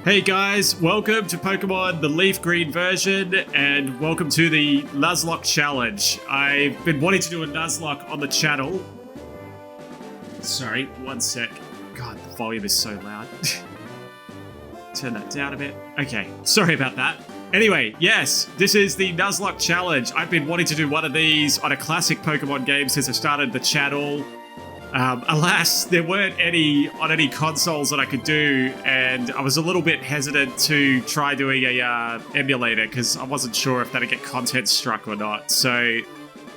Hey guys, welcome to Pokemon, the Leaf Green version, and welcome to the Nuzlocke challenge. I've been wanting to do a Nuzlocke on the channel. Sorry, one sec. God, the volume is so loud. Turn that down a bit. Okay, sorry about that. Anyway, yes, this is the Nuzlocke challenge. I've been wanting to do one of these on a classic Pokemon game since I started the channel. Alas, there weren't any on any consoles that I could do, and I was a little bit hesitant to try doing a emulator because I wasn't sure if that'd get content struck or not. So,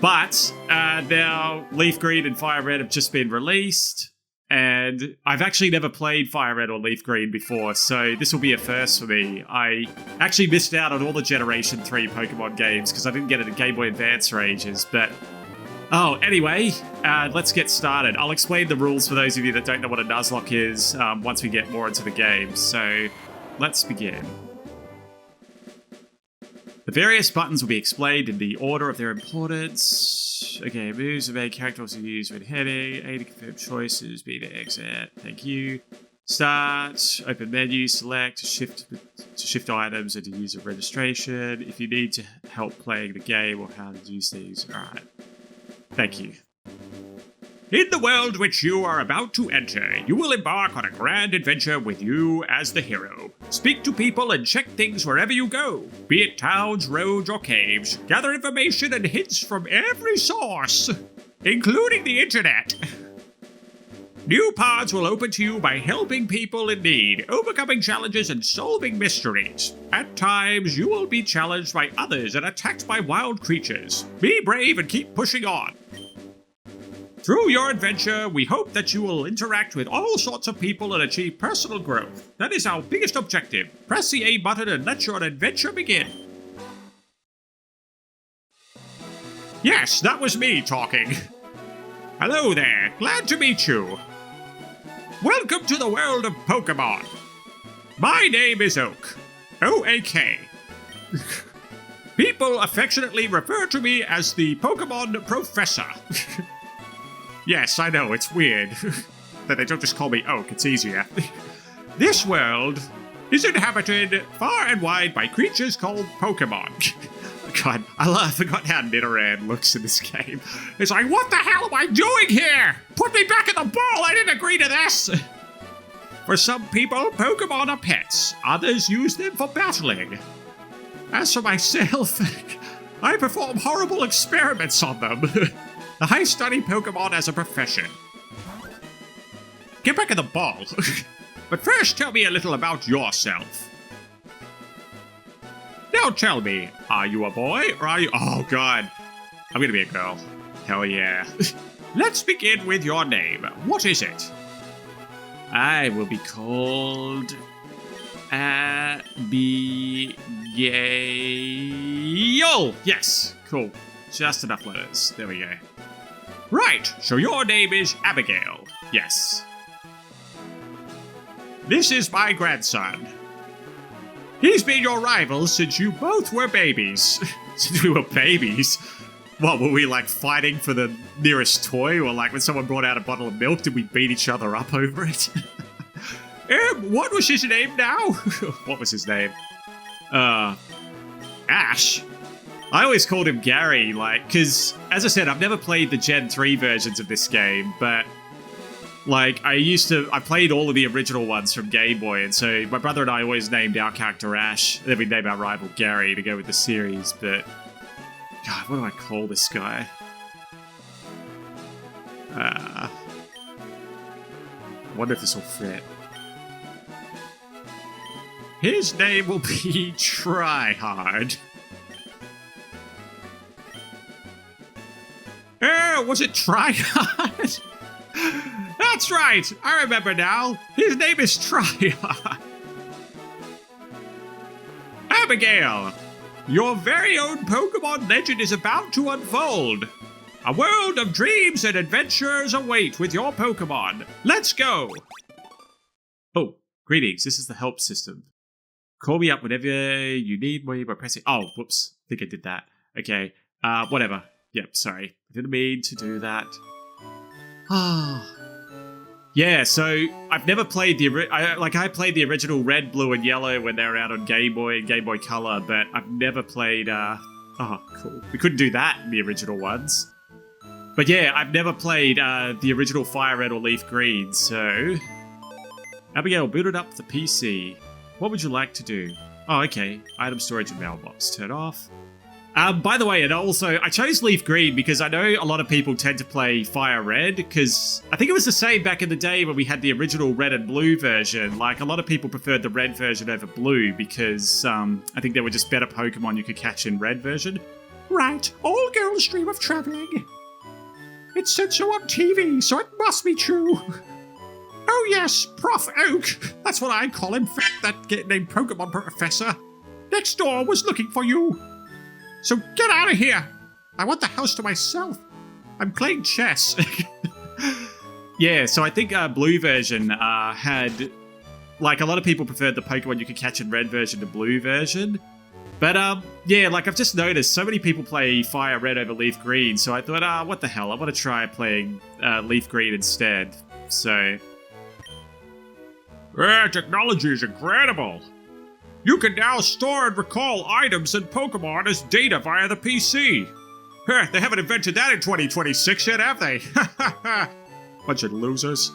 but now Leaf Green and Fire Red have just been released, and I've actually never played Fire Red or Leaf Green before, so this will be a first for me. I actually missed out on all the Generation 3 Pokemon games because I didn't get it at Game Boy Advance for ages, but... Oh, anyway, let's get started. I'll explain the rules for those of you that don't know what a Nuzlocke is once we get more into the game. So, let's begin. The various buttons will be explained in the order of their importance. Okay, moves the main character also used when heading. A to confirm choices, B to exit. Thank you. Start, open menu, select, to shift items and to use a registration. If you need to help playing the game or how to use things. Alright. Thank you. In the world which you are about to enter, you will embark on a grand adventure with you as the hero. Speak to people and check things wherever you go, be it towns, roads, or caves. Gather information and hints from every source, including the internet. New paths will open to you by helping people in need, overcoming challenges, and solving mysteries. At times, you will be challenged by others and attacked by wild creatures. Be brave and keep pushing on. Through your adventure, we hope that you will interact with all sorts of people and achieve personal growth. That is our biggest objective. Press the A button and let your adventure begin. Yes, that was me talking. Hello there, glad to meet you. Welcome to the world of Pokemon. My name is Oak. O-A-K. People affectionately refer to me as the Pokemon Professor. Yes, I know, it's weird that they don't just call me Oak, it's easier. This world is inhabited far and wide by creatures called Pokemon. God, I forgot how Nidoran looks in this game. It's like, what the hell am I doing here? Put me back in the bowl, I didn't agree to this! For some people, Pokemon are pets. Others use them for battling. As for myself, I perform horrible experiments on them. I study Pokemon as a profession. Get back in the ball. But first, tell me a little about yourself. Now tell me, are you a boy or are you... Oh god, I'm gonna be a girl. Hell yeah. Let's begin with your name. What is it? I will be called... Abigail. Yes, cool. Just enough letters. There we go. Right, so your name is Abigail. Yes. This is my grandson. He's been your rival since you both were babies. Since we were babies? What, were we like fighting for the nearest toy? Or like when someone brought out a bottle of milk, did we beat each other up over it? What was his name now? What was his name? Ash? I always called him Gary, like, because, as I said, I've never played the Gen 3 versions of this game, but... Like, I played all of the original ones from Game Boy, and so my brother and I always named our character Ash, and then we named our rival Gary to go with the series, but... God, what do I call this guy? I wonder if this will fit. His name will be Tryhard. Was it Tryhard? That's right! I remember now. His name is Tryhard. Abigail, your very own Pokemon legend is about to unfold. A world of dreams and adventures await with your Pokemon. Let's go! Oh, greetings. This is the help system. Call me up whenever you need me by pressing... Oh, whoops. I think I did that. Okay, whatever. Yep, sorry. I didn't mean to do that. Ah. Yeah, so I've never played I played the original Red, Blue, and Yellow when they were out on Game Boy and Game Boy Color, but I've never played. Oh, cool. We couldn't do that in the original ones. But yeah, I've never played the original Fire Red or Leaf Green. So, Abigail, boot it up the PC. What would you like to do? Oh, okay. Item storage and mailbox. Turn off. By the way, and also, I chose Leaf Green because I know a lot of people tend to play Fire Red, because I think it was the same back in the day when we had the original Red and Blue version. Like, a lot of people preferred the Red version over Blue because I think there were just better Pokemon you could catch in Red version. Right, all girls dream of travelling. It said so on TV, so it must be true. Oh yes, Prof. Oak. That's what I call him, that named Pokemon Professor. Next door was looking for you. So get out of here! I want the house to myself. I'm playing chess. Yeah, so I think Blue version had... Like, a lot of people preferred the Pokemon you could catch in Red version to Blue version. But, yeah, like, I've just noticed so many people play Fire Red over Leaf Green, so I thought, what the hell, I want to try playing Leaf Green instead. So... Technology is incredible! You can now store and recall items and Pokemon as data via the PC. They haven't invented that in 2026 yet, have they? Bunch of losers.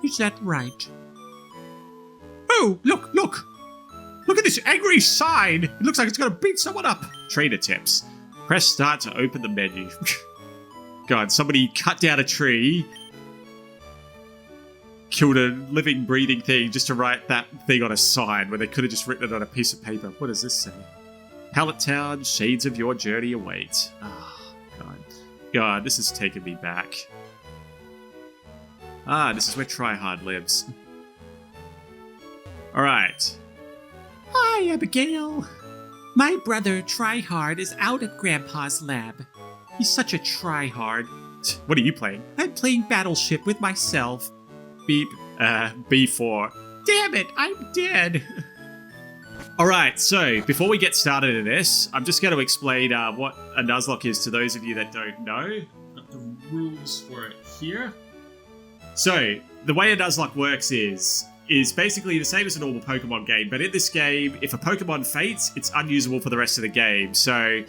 Is that right? Oh, look! Look at this angry sign! It looks like it's gonna beat someone up. Trader tips. Press start to open the menu. God, somebody cut down a tree, killed a living, breathing thing just to write that thing on a sign when they could have just written it on a piece of paper. What does this say? Pallet Town, shades of your journey await. Ah, God. God, this is taking me back. Ah, this is where Tryhard lives. Alright. Hi, Abigail. My brother, Tryhard, is out at Grandpa's lab. He's such a tryhard. What are you playing? I'm playing Battleship with myself. Beep. B4. Damn it, I'm dead. Alright, so before we get started in this, I'm just going to explain what a Nuzlocke is to those of you that don't know. Got the rules for it here. So, the way a Nuzlocke works is basically the same as a normal Pokemon game, but in this game, if a Pokemon faints, it's unusable for the rest of the game. So,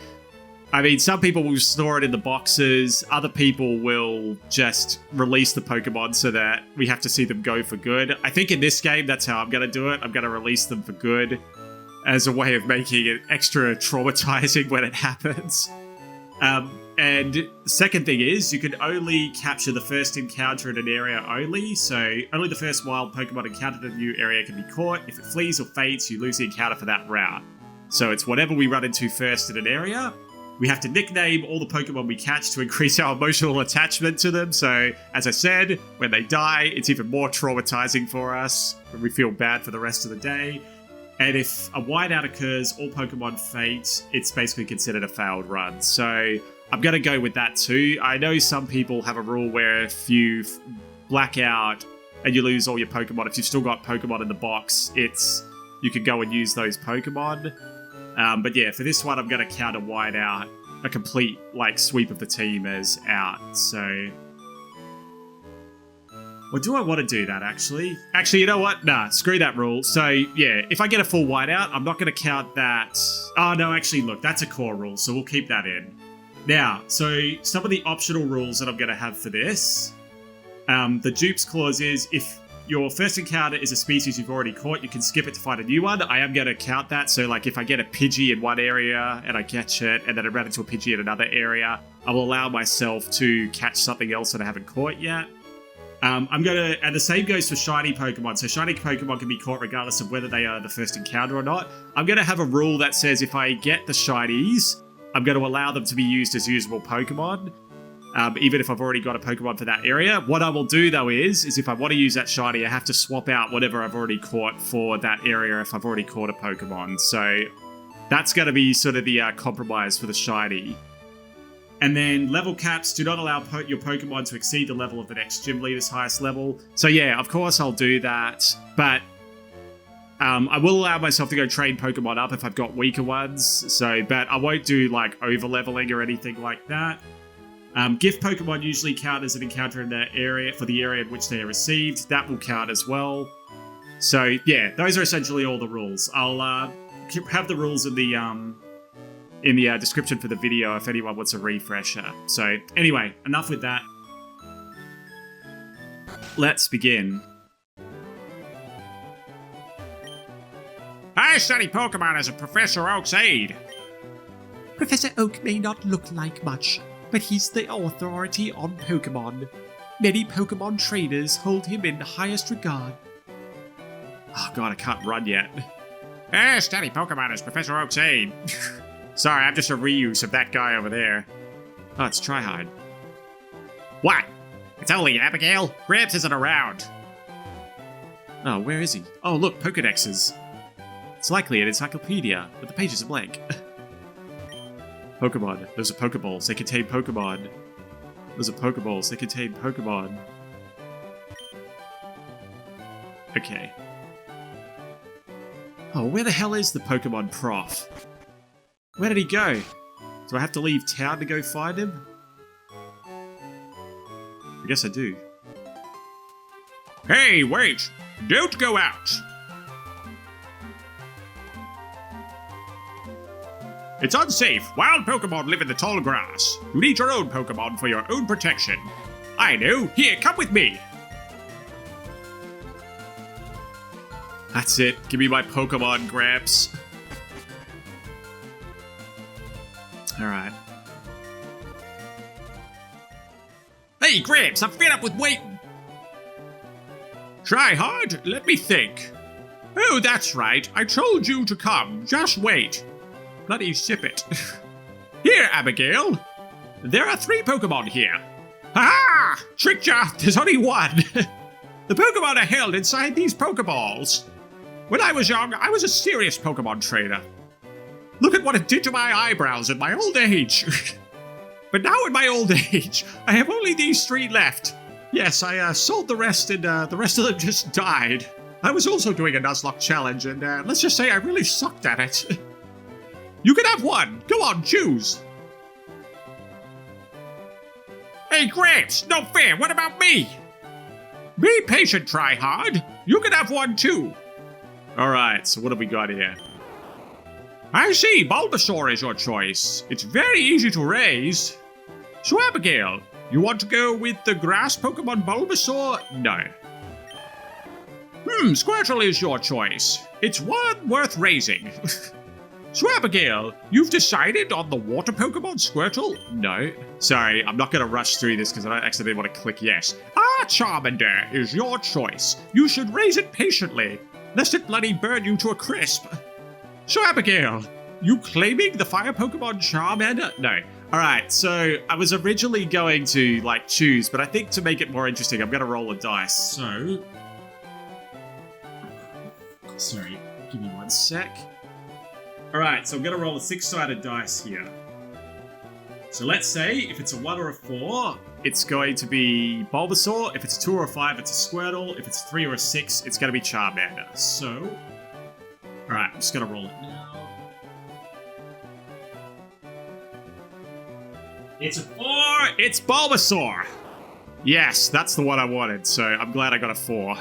I mean, some people will store it in the boxes, other people will just release the Pokemon so that we have to see them go for good. I think in this game, that's how I'm going to do it. I'm going to release them for good as a way of making it extra traumatizing when it happens. And the second thing is, you can only capture the first encounter in an area only, so only the first wild Pokemon encountered in a new area can be caught. If it flees or faints, you lose the encounter for that route. So it's whatever we run into first in an area. We have to nickname all the Pokemon we catch to increase our emotional attachment to them. So, as I said, when they die, it's even more traumatizing for us, and we feel bad for the rest of the day. And if a whiteout occurs, all Pokemon faint, it's basically considered a failed run. So, I'm going to go with that too. I know some people have a rule where if you black out and you lose all your Pokemon, if you've still got Pokemon in the box, you can go and use those Pokemon. But yeah, for this one, I'm going to count a whiteout, a complete sweep of the team as out. So, or do I want to do that actually? Actually, you know what? Nah, screw that rule. So yeah, if I get a full whiteout, I'm not going to count that. Oh no, actually, look, that's a core rule, so we'll keep that in. Now, so some of the optional rules that I'm going to have for this, the dupes clause is if your first encounter is a species you've already caught, you can skip it to find a new one. I am going to count that. So, if I get a Pidgey in one area and I catch it, and then I run into a Pidgey in another area, I will allow myself to catch something else that I haven't caught yet. And the same goes for shiny Pokemon. So, shiny Pokemon can be caught regardless of whether they are the first encounter or not. I'm going to have a rule that says if I get the shinies, I'm going to allow them to be used as usable Pokemon. Even if I've already got a Pokemon for that area. What I will do, though, is if I want to use that shiny, I have to swap out whatever I've already caught for that area if I've already caught a Pokemon. So that's going to be sort of the compromise for the shiny. And then level caps do not allow your Pokemon to exceed the level of the next gym leader's highest level. So yeah, of course I'll do that. But I will allow myself to go train Pokemon up if I've got weaker ones. But I won't do over leveling or anything like that. Gift Pokemon usually count as an encounter in that area for the area in which they are received. That will count as well. So yeah, those are essentially all the rules. I'll have the rules in the description for the video if anyone wants a refresher. So anyway, enough with that. Let's begin. I study Pokemon as a Professor Oak's aide. Professor Oak may not look like much, but he's the authority on Pokemon. Many Pokemon trainers hold him in highest regard. Oh god, I can't run yet. I study Pokemon as Professor Oak's aide. Sorry, I'm just a reuse of that guy over there. Oh, it's Tryhard. What? It's only Abigail. Gramps isn't around. Oh, where is he? Oh, look, Pokedexes. It's likely an encyclopedia, but the pages are blank. Pokemon. Those are Pokeballs. They contain Pokemon. Those are Pokeballs. They contain Pokemon. Okay. Oh, where the hell is the Pokemon prof? Where did he go? Do I have to leave town to go find him? I guess I do. Hey, wait! Don't go out! It's unsafe. Wild Pokemon live in the tall grass. You need your own Pokemon for your own protection. I know. Here, come with me. That's it. Give me my Pokemon, Gramps. Alright. Hey, Gramps, I'm fed up with waiting. Try hard? Let me think. Oh, that's right. I told you to come. Just wait. Bloody sip it. Here, Abigail. There are 3 Pokemon here. Ha-ha! Tricked ya! There's only one. The Pokemon are held inside these Pokeballs. When I was young, I was a serious Pokemon trainer. Look at what it did to my eyebrows in my old age. But now in my old age, I have only these 3 left. Yes, I sold the rest and the rest of them just died. I was also doing a Nuzlocke challenge and let's just say I really sucked at it. You can have one. Go on, choose. Hey, Gramps, no fair. What about me? Be patient, try hard. You can have one too. Alright, so what have we got here? I see, Bulbasaur is your choice. It's very easy to raise. So, Abigail, you want to go with the grass Pokemon Bulbasaur? No. Squirtle is your choice. It's one worth raising. So, Abigail, you've decided on the water Pokemon Squirtle? No. Sorry, I'm not going to rush through this because I don't actually want to click yes. Charmander is your choice. You should raise it patiently, lest it bloody burn you to a crisp. So, Abigail, you claiming the fire Pokemon Charmander? No. Alright, so I was originally going to, choose, but I think to make it more interesting, I'm going to roll a dice. So... Sorry, give me one sec. Alright, so I'm going to roll a 6-sided dice here. So let's say, if it's a 1 or a 4, it's going to be Bulbasaur. If it's a 2 or a 5, it's a Squirtle. If it's a 3 or a 6, it's going to be Charmander. So... Alright, I'm just going to roll it now. It's a 4! It's Bulbasaur! Yes, that's the one I wanted, so I'm glad I got a 4.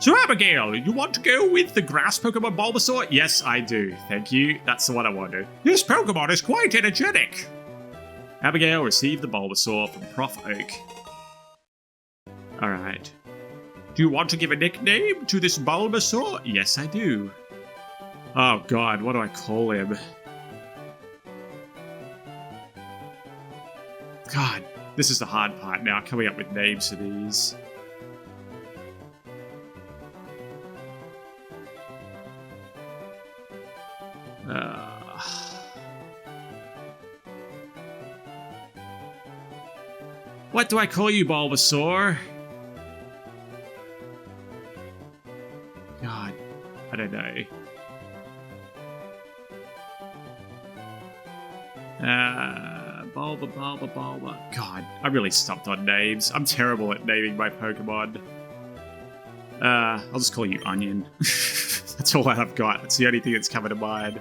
So, Abigail, you want to go with the grass Pokemon Bulbasaur? Yes, I do. Thank you. That's the one I wanted. This Pokemon is quite energetic. Abigail received the Bulbasaur from Prof. Oak. Alright. Do you want to give a nickname to this Bulbasaur? Yes, I do. Oh god, what do I call him? God, this is the hard part now, coming up with names for these. What do I call you, Bulbasaur? God, I don't know. Bulba. God, I really stumped on names. I'm terrible at naming my Pokemon. I'll just call you Onion. That's all I've got. That's the only thing that's coming to mind.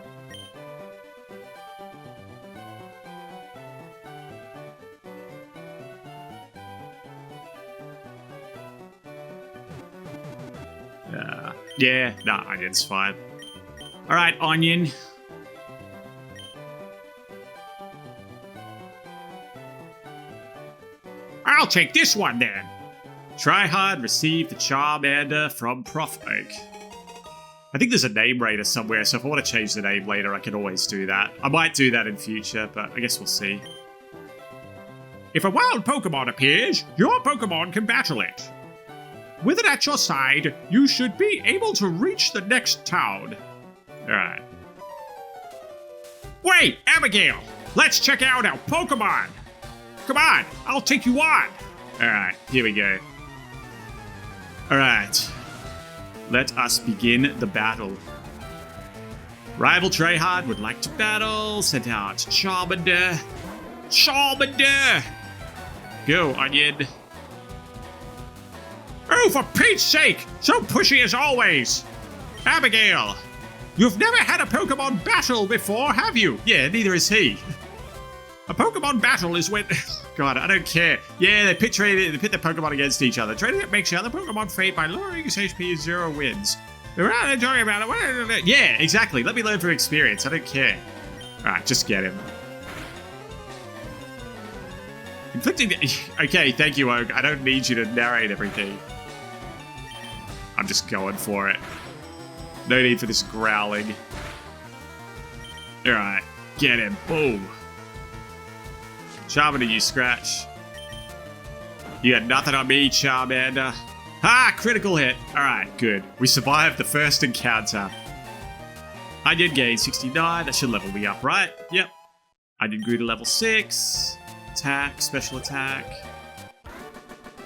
Yeah, nah, Onion's fine. Alright, Onion. I'll take this one then. Try hard, receive the Charmander from Prof Oak. I think there's a name raider somewhere, so if I want to change the name later, I can always do that. I might do that in future, but I guess we'll see. If a wild Pokemon appears, your Pokemon can battle it. With it at your side, you should be able to reach the next town. Alright. Wait, Abigail! Let's check out our Pokemon! Come on, I'll take you on! Alright, here we go. Alright. Let us begin the battle. Rival Treyhard would like to battle. Send out Charmander. Charmander! Go, Onion. Oh, for Pete's sake! So pushy as always! Abigail! You've never had a Pokemon battle before, have you? Yeah, neither is he. A Pokemon battle is when... God, I don't care. Yeah, they pit the Pokemon against each other. Trading it makes the other Pokemon fade by lowering his HP 0 wins. We're not talking about it. Yeah, exactly. Let me learn from experience. I don't care. Alright, just get him. Inflicting... Okay, thank you, Oak. I don't need you to narrate everything. I'm just going for it. No need for this growling. Alright, get him. Boom. Charmander, you scratch. You got nothing on me, Charmander. Ah, critical hit. Alright, good. We survived the first encounter. I did gain 69. That should level me up, right? Yep. I did grew to level 6. Attack, special attack.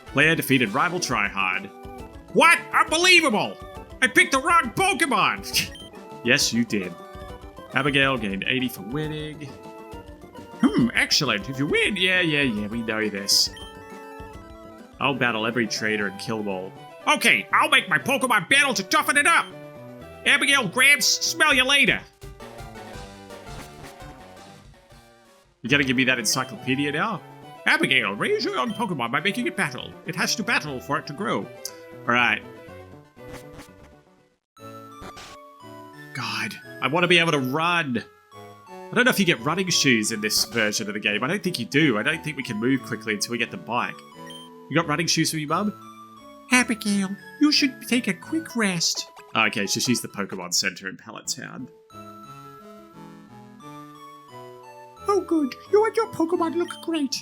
Player defeated rival tryhard. What? Unbelievable! I picked the wrong Pokemon! Yes, you did. Abigail gained 80 for winning. Excellent. If you win, Yeah, we know this. I'll battle every trader and kill them all. Okay, I'll make my Pokemon battle to toughen it up. Abigail, Gramps, smell you later. You gotta give me that encyclopedia now? Abigail, raise your own Pokemon by making it battle. It has to battle for it to grow. Alright. God, I want to be able to run. I don't know if you get running shoes in this version of the game. I don't think you do. I don't think we can move quickly until we get the bike. You got running shoes for your mum? Abigail, you should take a quick rest. Okay, so she's the Pokemon Center in Pallet Town. Oh good, you and your Pokemon look great.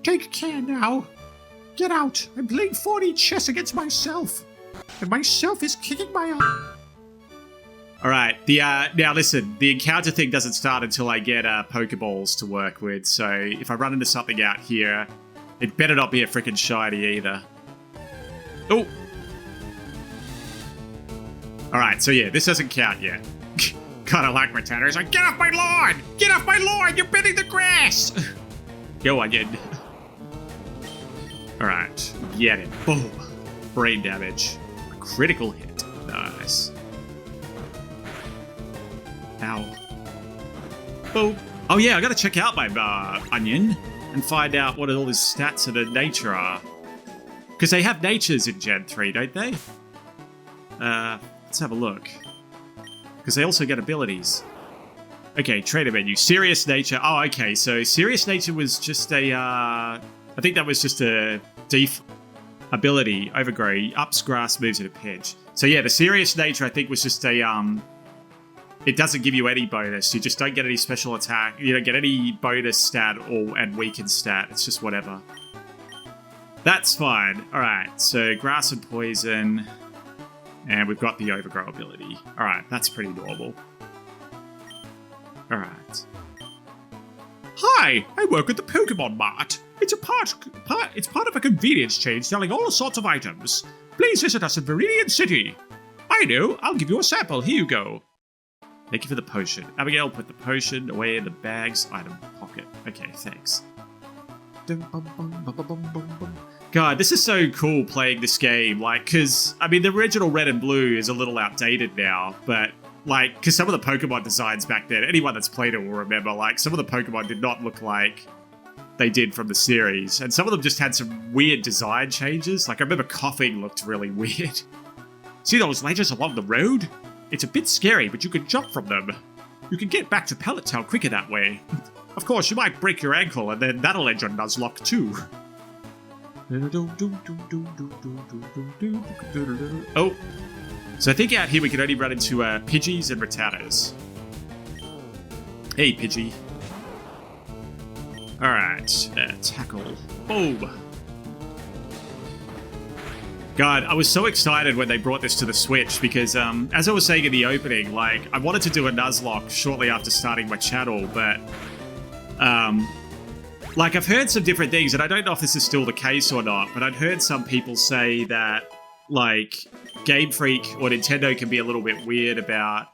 Take care now. Get out. I'm playing 4D chess against myself. And myself is kicking my ass. Alright, now listen, the encounter thing doesn't start until I get Pokeballs to work with, so if I run into something out here, it better not be a freaking shiny either. Oh! Alright, so yeah, this doesn't count yet. Kinda like my tanner. He's like, get off my lawn! Get off my lawn! You're bending the grass! Go on, again. Alright, get it. Boom. Brain damage. A critical hit. Nice. Ow. Boom. Oh yeah, I gotta check out my Onion and find out what all his stats of the nature are. Because they have natures in Gen 3, don't they? Let's have a look. Because they also get abilities. Okay, trader menu. Serious nature. Oh, okay, so serious nature was just a, I think that was just a def ability. Overgrow. Ups grass, moves at a pinch. So yeah, the serious nature I think was just a, it doesn't give you any bonus. You just don't get any special attack. You don't get any bonus stat and weaken stat. It's just whatever. That's fine. Alright, so grass and poison. And we've got the overgrow ability. Alright, that's pretty normal. Alright. Hi, I work at the Pokemon Mart. It's part of a convenience chain selling all sorts of items. Please visit us in Viridian City. I know, I'll give you a sample. Here you go. Thank you for the potion. Abigail, put the potion away in the bag's item pocket. Okay, thanks. God, this is so cool playing this game. Like, because, I mean, the original Red and Blue is a little outdated now, but, like, because some of the Pokemon designs back then, anyone that's played it will remember, like, some of the Pokemon did not look like they did from the series, and some of them just had some weird design changes. Like, I remember Coughing looked really weird. See those ledges along the road? It's a bit scary, but you can jump from them. You can get back to Pallet Town quicker that way. Of course, you might break your ankle, and then that'll end your Nuzlocke too. Oh, so I think out here we can only run into Pidgeys and Rattatas. Hey, Pidgey. Alright, tackle. Boom. God, I was so excited when they brought this to the Switch because, as I was saying in the opening, like, I wanted to do a Nuzlocke shortly after starting my channel, but, like, I've heard some different things, and I don't know if this is still the case or not, but I'd heard some people say that, like, Game Freak or Nintendo can be a little bit weird about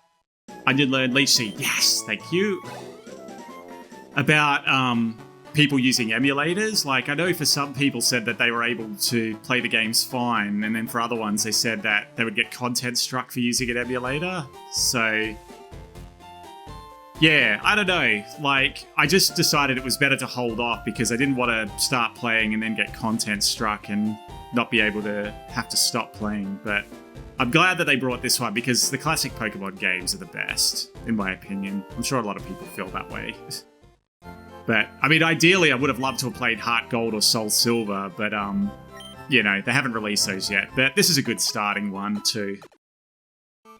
Onion Learn Leech Seed. Yes, thank you. About, people using emulators. Like, I know for some people said that they were able to play the games fine, and then for other ones they said that they would get content struck for using an emulator. So, yeah, I don't know. Like, I just decided it was better to hold off because I didn't want to start playing and then get content struck and not be able to have to stop playing. But I'm glad that they brought this one because the classic Pokemon games are the best, in my opinion. I'm sure a lot of people feel that way. But, I mean, ideally, I would have loved to have played Heart Gold or Soul Silver, but, you know, they haven't released those yet. But this is a good starting one, too.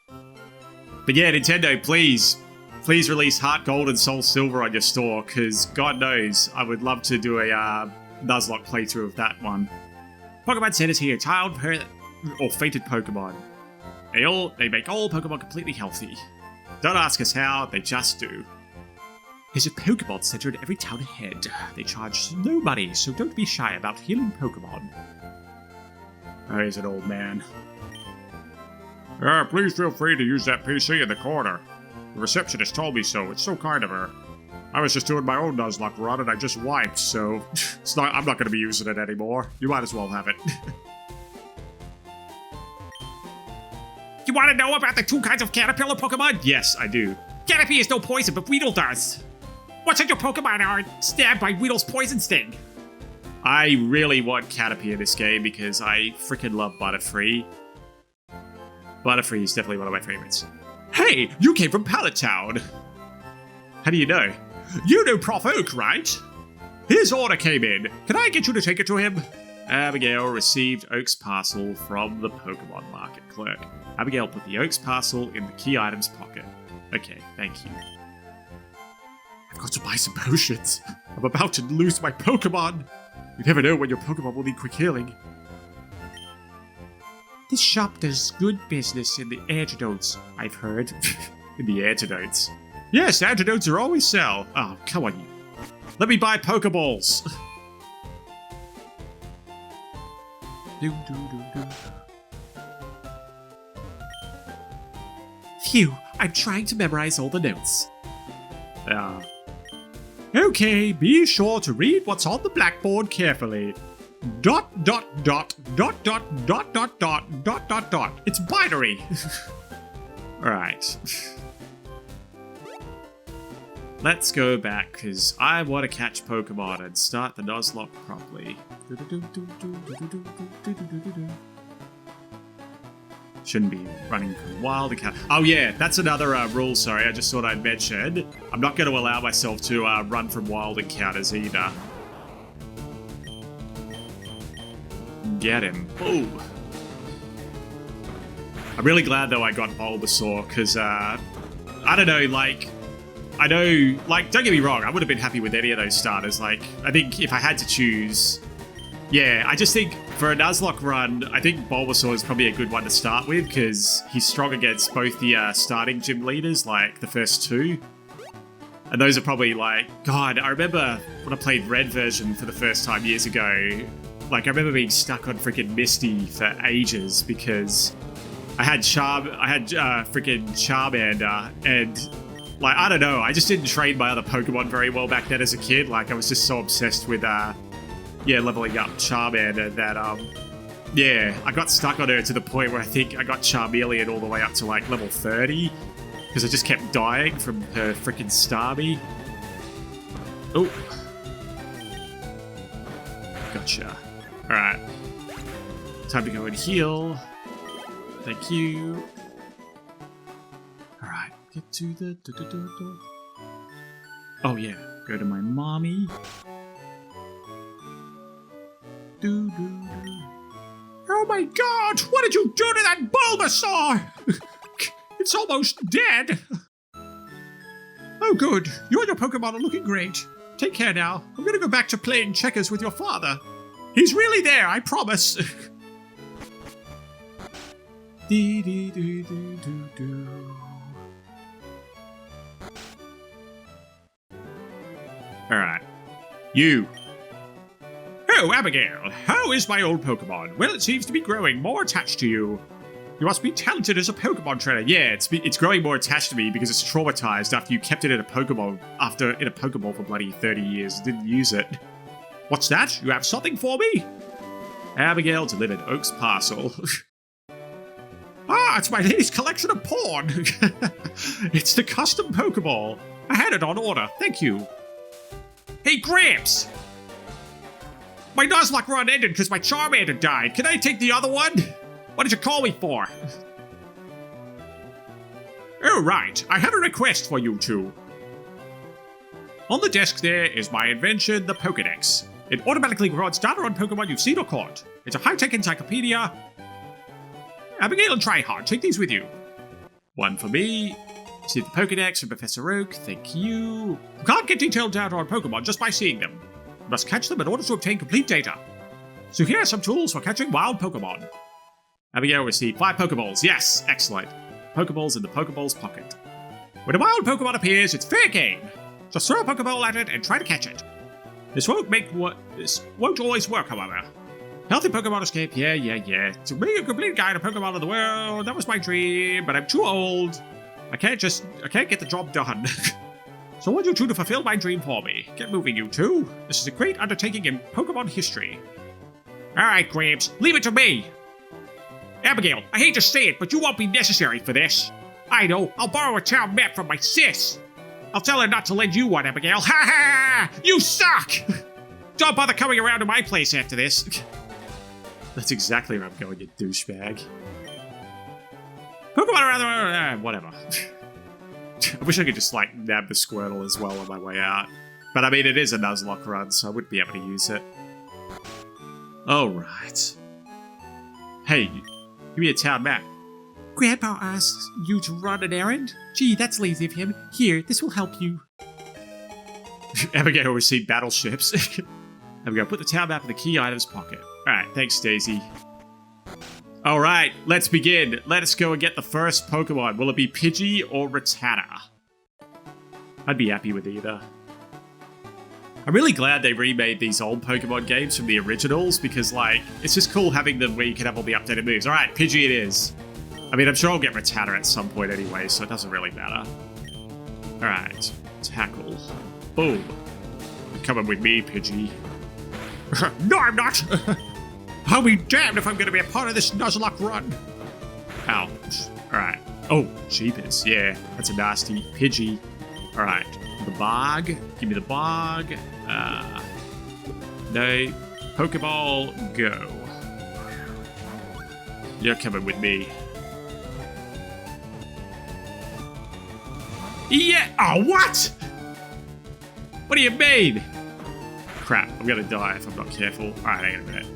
But yeah, Nintendo, please release Heart Gold and Soul Silver on your store, because God knows, I would love to do a Nuzlocke playthrough of that one. Pokemon Center's here, child, or fated Pokemon. They make all Pokemon completely healthy. Don't ask us how, they just do. There's a Pokemon Center in every town ahead. They charge no money, so don't be shy about healing Pokemon. Oh, he's an old man. Please feel free to use that PC in the corner. The receptionist told me so. It's so kind of her. I was just doing my own Nuzlocke run and I just wiped, so I'm not going to be using it anymore. You might as well have it. You want to know about the 2 kinds of caterpillar Pokemon? Yes, I do. Caterpie is no poison, but Weedle does. Watch out, your Pokemon are stabbed by Weedle's poison sting. I really want Caterpie in this game because I freaking love Butterfree. Butterfree is definitely one of my favorites. Hey, you came from Pallet Town. How do you know? You know Prof Oak, right? His order came in. Can I get you to take it to him? Abigail received Oak's parcel from the Pokemon Market clerk. Abigail put the Oak's parcel in the key items pocket. Okay, thank you. I've got to buy some potions. I'm about to lose my Pokemon. You never know when your Pokemon will need quick healing. This shop does good business in the antidotes, I've heard. In the antidotes? Yes, antidotes are always sell. Oh, come on, you. Let me buy Pokeballs. Phew, I'm trying to memorize all the notes. Okay, be sure to read what's on the blackboard carefully. ... It's binary. Alright. Let's go back, because I want to catch Pokemon and start the Nuzlocke properly. Shouldn't be running from wild encounter. Oh yeah, that's another rule, sorry, I just thought I'd mention. I'm not going to allow myself to run from wild encounters either. Get him. Boom. I'm really glad though I got Bulbasaur, because, I don't know, like, I know, like, don't get me wrong, I would have been happy with any of those starters. Like, I think if I had to choose, yeah, I just think for a Nuzlocke run, I think Bulbasaur is probably a good one to start with, because he's strong against both the starting gym leaders, like the first 2. And those are probably like, God, I remember when I played Red version for the first time years ago, like, I remember being stuck on freaking Misty for ages because I had freaking Charmander, and, like, I don't know, I just didn't train my other Pokemon very well back then as a kid. Like, I was just so obsessed with, leveling up Charmander that, yeah, I got stuck on her to the point where I think I got Charmeleon all the way up to, like, level 30, because I just kept dying from her freaking Starmie. Oh. Gotcha. Alright. Time to go and heal. Thank you. Alright, get to the... Oh yeah, go to my mommy. Oh my god! What did you do to that Bulbasaur? It's almost dead. Oh good, you and your Pokemon are looking great. Take care now. I'm gonna go back to playing checkers with your father. He's really there, I promise. Alright. You. Oh, Abigail, how is my old Pokemon? Well, it seems to be growing more attached to you. You must be talented as a Pokemon trainer. Yeah, it's growing more attached to me because it's traumatized after you kept it in a Pokeball for bloody 30 years and didn't use it. What's that? You have something for me? Abigail delivered Oak's parcel. Ah, it's my latest collection of porn. It's the custom Pokeball. I had it on order. Thank you. Hey, Gramps! My Nuzlocke run ended because my Charmander died. Can I take the other one? What did you call me for? Oh, right. I have a request for you two. On the desk there is my invention, the Pokédex. It automatically records data on Pokemon you've seen or caught. It's a high-tech encyclopedia. Abigail and Tryhard, take these with you. One for me. See the Pokédex from Professor Oak. Thank you. You can't get detailed data on Pokemon just by seeing them. You must catch them in order to obtain complete data. So here are some tools for catching wild Pokemon. Abigail received 5 Pokeballs. Yes, excellent. Pokeballs in the Pokeball's pocket. When a wild Pokemon appears, it's fair game. Just throw a Pokeball at it and try to catch it. This won't always work, however. Healthy Pokemon escape, yeah. To be a complete guide of Pokemon in the world, that was my dream, but I'm too old. I can't get the job done. So I want you two to fulfill my dream for me. Get moving, you two. This is a great undertaking in Pokemon history. Alright, Gramps, leave it to me. Abigail, I hate to say it, but you won't be necessary for this. I know, I'll borrow a town map from my sis. I'll tell her not to lend you one, Abigail. Ha ha! You suck! Don't bother coming around to my place after this. That's exactly where I'm going, you douchebag. Pokemon are rather... whatever. I wish I could just, like, nab the Squirtle as well on my way out. But, I mean, it is a Nuzlocke run, so I wouldn't be able to use it. Alright. Hey, give me a town map. Grandpa asks you to run an errand? Gee, that's lazy of him. Here, this will help you. Abigail received battleships. Abigail, put the town map in the key items pocket. Alright, thanks, Daisy. Alright, let's begin. Let us go and get the first Pokemon. Will it be Pidgey or Rattata? I'd be happy with either. I'm really glad they remade these old Pokemon games from the originals because, like, it's just cool having them where you can have all the updated moves. Alright, Pidgey it is. I mean, I'm sure I'll get Rattata at some point anyway, so it doesn't really matter. Alright, tackle. Boom. You're coming with me, Pidgey. No, I'm not! I'll be damned if I'm going to be a part of this Nuzlocke run. Ouch. Alright. Oh, jeepers. Yeah, that's a nasty Pidgey. Alright. The Bog. Give me the Bog. No. Pokeball, go. You're coming with me. Yeah! Oh, what? What do you mean? Crap, I'm gonna die if I'm not careful. Alright, hang on a minute.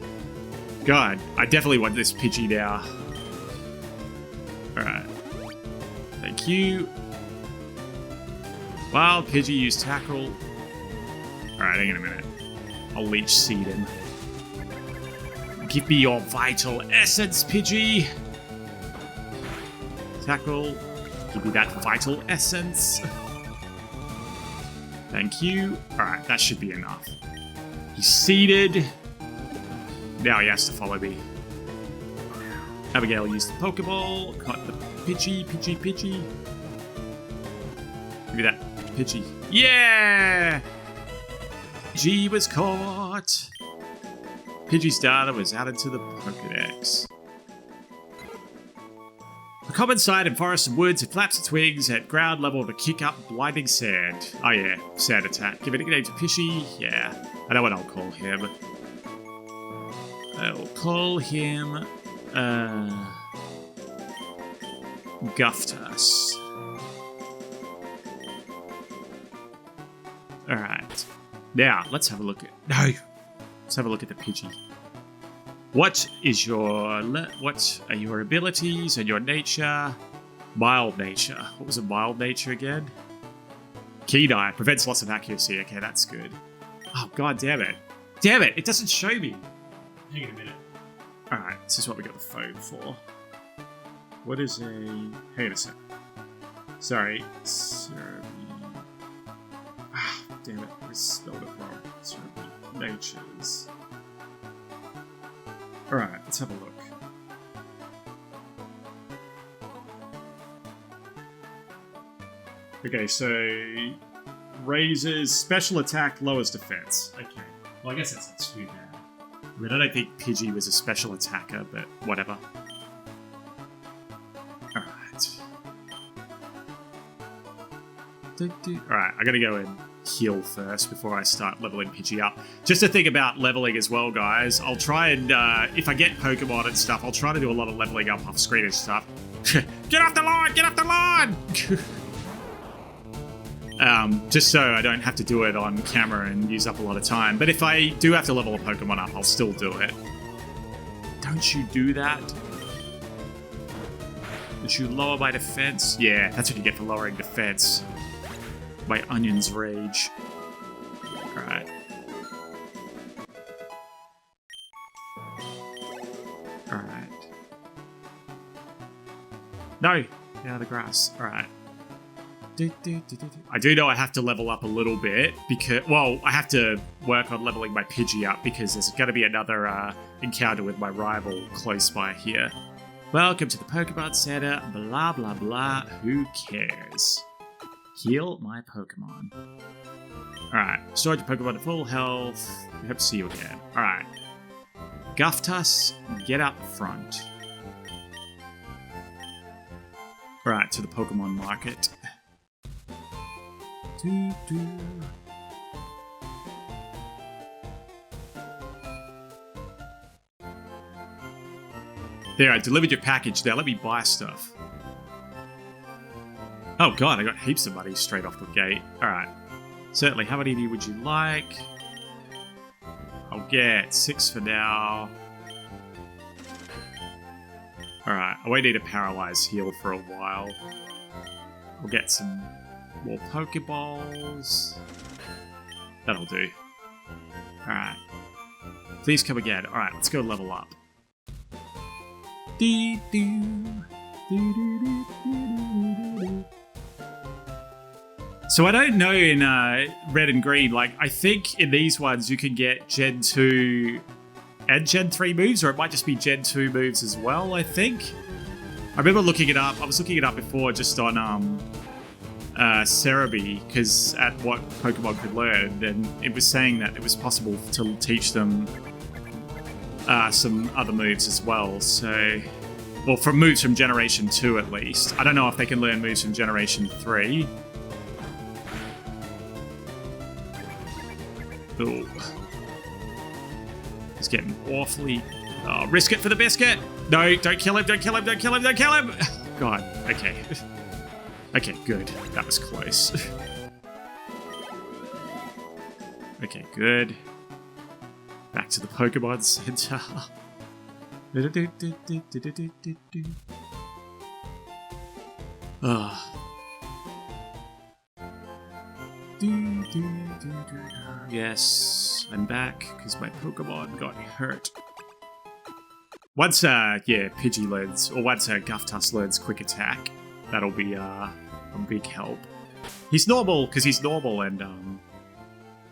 God, I definitely want this Pidgey now. Alright. Thank you. Wild Pidgey use tackle. Alright, hang on a minute. I'll leech seed him. Give me your vital essence, Pidgey. Tackle. Give me that vital essence. Thank you. Alright, that should be enough. He's seeded. Now he has to follow me. Abigail used the Pokeball. Caught the Pidgey. Give me that Pidgey. Yeah! Pidgey was caught. Pidgey's data was added to the Pokédex. A common sight in forests and woods, it flaps its wings at ground level to kick up blinding sand. Oh yeah, sand attack. Give it a nickname to Pidgey. Yeah, I know what I'll call him. I'll call him... Guftus. Alright. Now, let's have a look at... No! Let's have a look at the Pidgey. What is your... What are your abilities and your nature? Mild nature. What was a mild nature again? Keen Eye. Prevents loss of accuracy. Okay, that's good. Oh, god damn it. Damn it! It doesn't show me! Hang on a minute. Alright, this is what we got the phone for. What is a... Hang on a sec. Sorry. Ah, damn it. I spelled it wrong. Natures. Alright, let's have a look. Okay, so... Raises special attack, lowers defense. Okay. Well, I guess that's not too bad. I mean, I don't think Pidgey was a special attacker, but whatever. Alright. Alright, I gotta go and heal first before I start leveling Pidgey up. Just a thing about leveling as well, guys. I'll try and, if I get Pokemon and stuff, I'll try to do a lot of leveling up off screen and stuff. Get off the line! Get off the line! Just so I don't have to do it on camera and use up a lot of time. But if I do have to level a Pokemon up, I'll still do it. Don't you do that? Did you lower my defense? Yeah, that's what you get for lowering defense. My Onion's Rage. Alright. Alright. No! Get out of the grass. Alright. I do know I have to level up a little bit because, well, I have to work on leveling my Pidgey up because there's going to be another encounter with my rival close by here. Welcome to the Pokemon Center, blah blah blah, who cares? Heal my Pokemon. Alright, restored your Pokemon to full health. I hope to see you again. Alright. Guftus, get up front. Alright, to the Pokemon Market. There, I delivered your package. Now let me buy stuff. Oh god, I got heaps of money straight off the gate. Alright. Certainly, how many would you like? I'll get 6 for now. Alright, I won't need a paralyzed heal for a while. I'll get some more Pokeballs. That'll do. Alright. Please come again. Alright, let's go level up. So I don't know in Red and Green, like, I think in these ones you can get Gen 2 and Gen 3 moves, or it might just be Gen 2 moves as well, I think. I remember looking it up. I was looking it up before just on Cerebi, because at what Pokemon could learn, and it was saying that it was possible to teach them some other moves as well, so... Well, from moves from Generation 2 at least. I don't know if they can learn moves from Generation 3. Ooh. He's getting awfully... Oh, risk it for the biscuit! No, don't kill him, don't kill him, don't kill him, don't kill him! God, okay. Okay, good. That was close. Okay, good. Back to the Pokemon Center. Yes, I'm back because my Pokemon got hurt. Once, Pidgey learns, or once Guftus learns Quick Attack, that'll be a big help. He's normal because he's normal and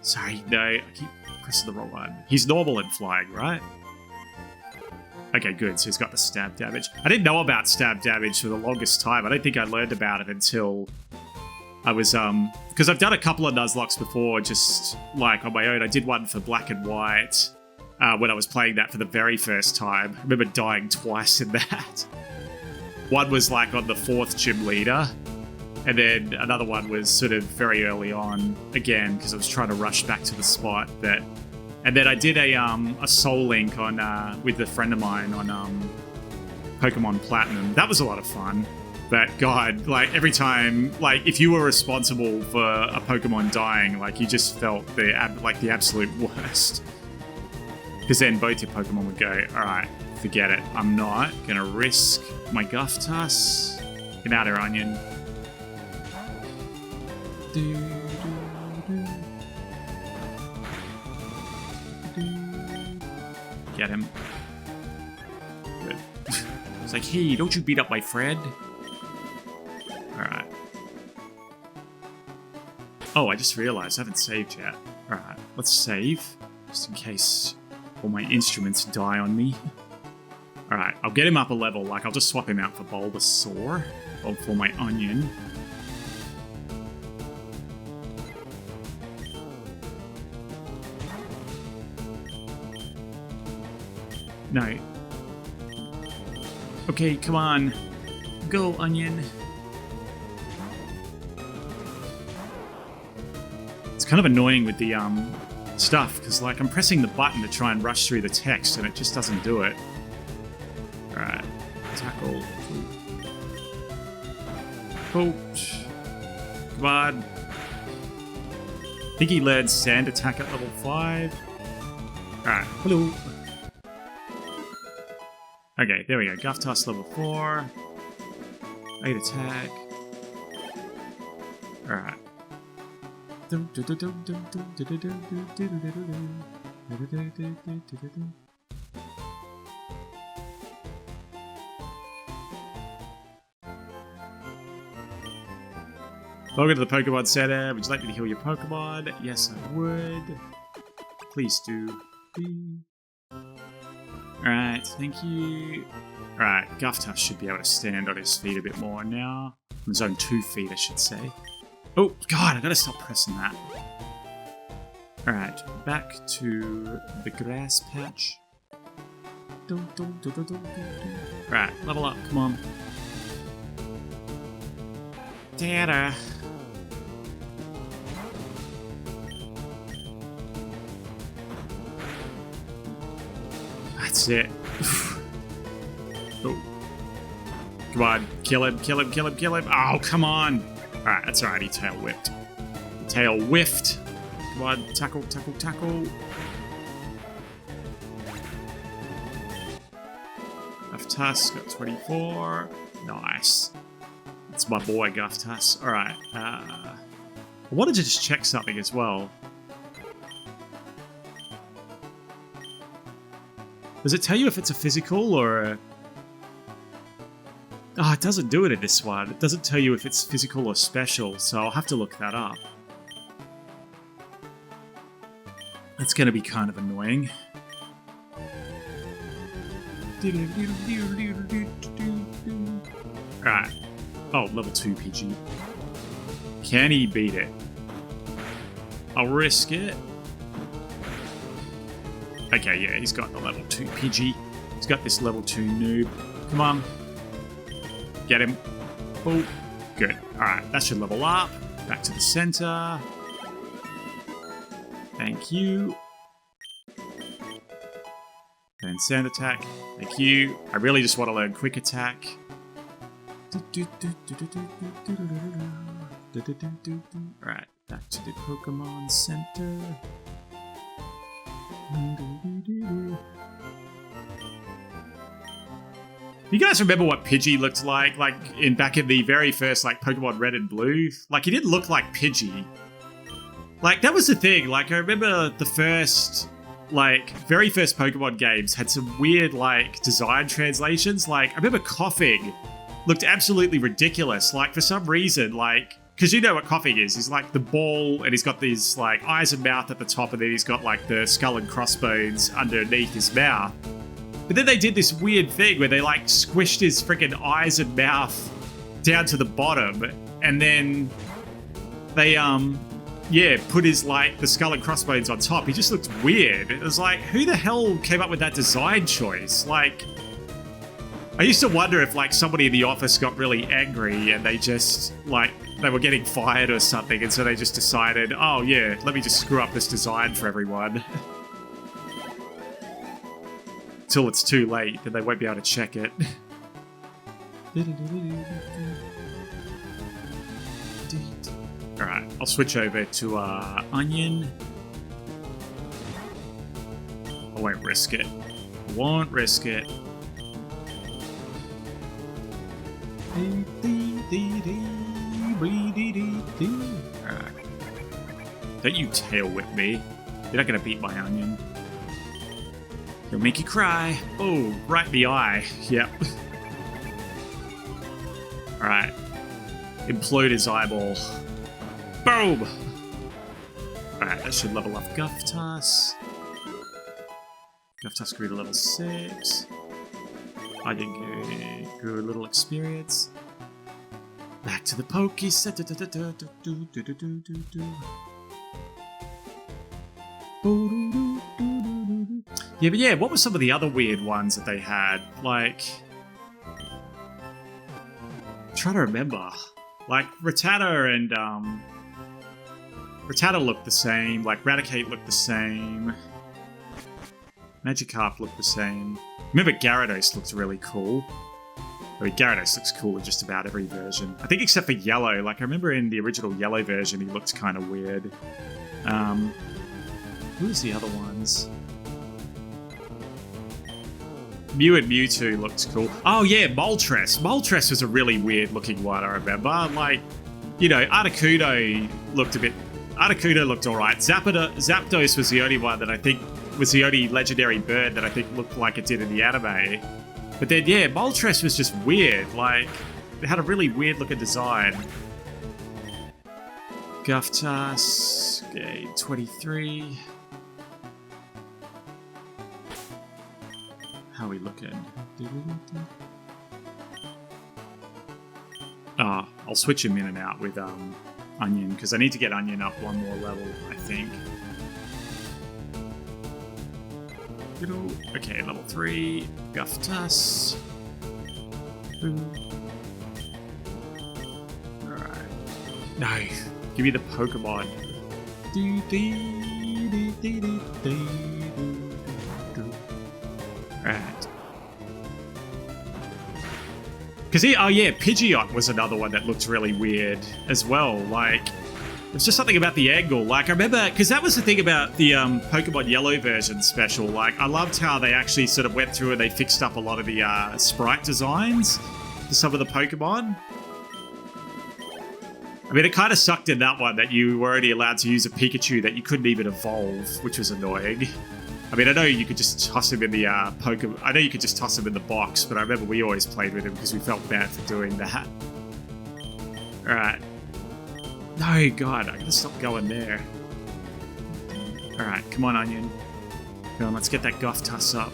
sorry, no, I keep pressing the wrong one. He's normal and flying, right? Okay, good. So he's got the stab damage. I didn't know about stab damage for the longest time. I don't think I learned about it until I was, because I've done a couple of Nuzlocks before, just, like, on my own. I did one for Black and White when I was playing that for the very first time. I remember dying twice in that. One was, like, on the 4th gym leader, and then another one was sort of very early on, again, because I was trying to rush back to the spot that... And then I did a Soul Link on with a friend of mine on Pokemon Platinum. That was a lot of fun. But God, like every time, like if you were responsible for a Pokemon dying, like you just felt the absolute worst. Because then both your Pokemon would go, all right, forget it. I'm not gonna risk my Guftus. Get out of here, Onion. Get him. Good. It's like, hey, don't you beat up my friend. Alright. Oh, I just realized I haven't saved yet. Alright, let's save. Just in case all my instruments die on me. Alright, I'll get him up a level. Like, I'll just swap him out for Bulbasaur. Or for my Onion. No. Okay, come on. Go, Onion. It's kind of annoying with the stuff, because like I'm pressing the button to try and rush through the text and it just doesn't do it. Alright. Tackle. Coach. Come on. I think he learned Sand Attack at level 5. Alright. Hello. Okay, there we go. Guftus level 4. 8 attack. Alright. Welcome to the Pokemon Center. Would you like me to heal your Pokemon? Yes, I would. Please do. Alright, thank you. Alright, Guftus should be able to stand on his feet a bit more now. On his own 2 feet, I should say. Oh, God, I gotta stop pressing that. Alright, back to the grass patch. Alright, level up, come on. Data. That's it. Oh. Come on, kill him, kill him, kill him, kill him. Oh, come on. Alright, that's alright, he tail whipped. Tail whiffed. Come on, tackle, tackle, tackle. Guftus got 24. Nice. That's my boy, Guftus. Alright, I wanted to just check something as well. Does it tell you if it's a physical or a... Oh, it doesn't do it in this one. It doesn't tell you if it's physical or special, so I'll have to look that up. That's going to be kind of annoying. Alright. Oh, level 2 PG. Can he beat it? I'll risk it. Okay, yeah, he's got the level 2 PG. He's got this level 2 noob. Come on. Get him. Oh, good. Alright, that should level up. Back to the center. Thank you. And Sand Attack. Thank you. I really just want to learn Quick Attack. Alright, back to the Pokemon Center. You guys remember what Pidgey looked like back in the very first like Pokemon Red and Blue? Like he didn't look like Pidgey. Like that was the thing. Like I remember the first very first Pokemon games had some weird like design translations. Like I remember Coughing looked absolutely ridiculous. Like for some reason, like because you know what Coughing is. He's like the ball and he's got these like eyes and mouth at the top and then he's got like the skull and crossbones underneath his mouth. But then they did this weird thing where they like squished his freaking eyes and mouth down to the bottom and then they put his like the skull and crossbones on top. He just looked weird. It was like, who the hell came up with that design choice? Like I used to wonder if like somebody in the office got really angry and they just like they were getting fired or something and so they just decided, oh yeah, let me just screw up this design for everyone. Till it's too late, then they won't be able to check it. Alright, I'll switch over to Onion. I won't risk it. Won't risk it. Alright. Don't you tail whip me. You're not gonna beat my Onion. He'll make you cry. Oh, right in the eye. Yep. Alright. Implode his eyeball. Boom! Alright, that should level up Guftus. Guftus grew to level 6. I did grew a little experience. Back to the Poke set. Yeah, but yeah, what were some of the other weird ones that they had? Like, I'm trying to remember. Like, Rattata and Rattata looked the same. Like, Raticate looked the same. Magikarp looked the same. Remember, Gyarados looked really cool. I mean, Gyarados looks cool in just about every version. I think except for Yellow. Like, I remember in the original Yellow version, he looked kind of weird. Who's the other ones? Mew and Mewtwo looked cool. Oh yeah, Moltres. Moltres was a really weird looking one, I remember. Like, you know, Articuno looked a bit... Articuno looked alright. Zapdos was the only one that I think was the only legendary bird that I think looked like it did in the anime. But then, yeah, Moltres was just weird. Like, it had a really weird looking design. Guftus, okay, 23. How are we looking? I'll switch him in and out with Onion, because I need to get Onion up one more level, I think. Okay, level 3. Guftus. Alright. No, give me the Pokemon. Right. Because oh yeah, Pidgeot was another one that looked really weird as well. Like, it's just something about the angle. Like, I remember, because that was the thing about the Pokemon Yellow version special. Like, I loved how they actually sort of went through and they fixed up a lot of the sprite designs for some of the Pokemon. I mean, it kind of sucked in that one that you were only allowed to use a Pikachu that you couldn't even evolve, which was annoying. I mean, I know you could just toss him in the Pokemon. I know you could just toss him in the box, but I remember we always played with him because we felt bad for doing that. Alright. No, God, I gotta stop going there. Alright, come on, Onion. Come on, let's get that Guftus up.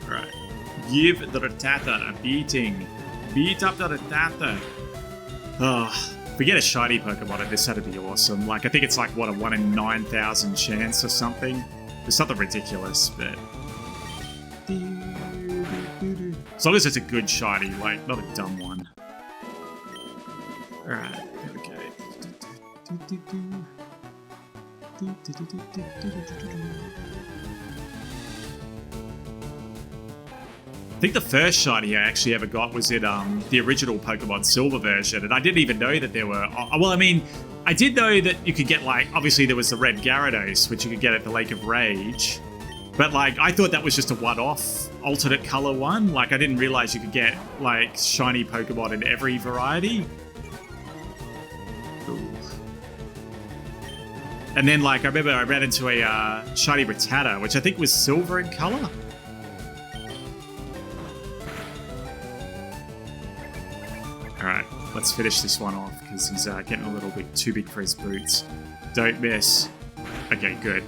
Alright. Give the Rattata a beating. Beat up the Rattata. Oh. If we get a shiny Pokemon in this, that'd be awesome. Like, I think it's like, what, a 1 in 9,000 chance or something? It's something ridiculous, but... As long as it's a good shiny, like, not a dumb one. Alright, okay. I think the first shiny I actually ever got was in the original Pokemon Silver version, and I didn't even know that there were... Well, I mean, I did know that you could get, like... Obviously, there was the red Gyarados, which you could get at the Lake of Rage. But, like, I thought that was just a one-off alternate color one. Like, I didn't realize you could get, like, shiny Pokemon in every variety. Ooh. And then, like, I remember I ran into a shiny Rattata, which I think was silver in color. Alright, let's finish this one off, because he's getting a little bit too big for his boots. Don't miss. Okay, good.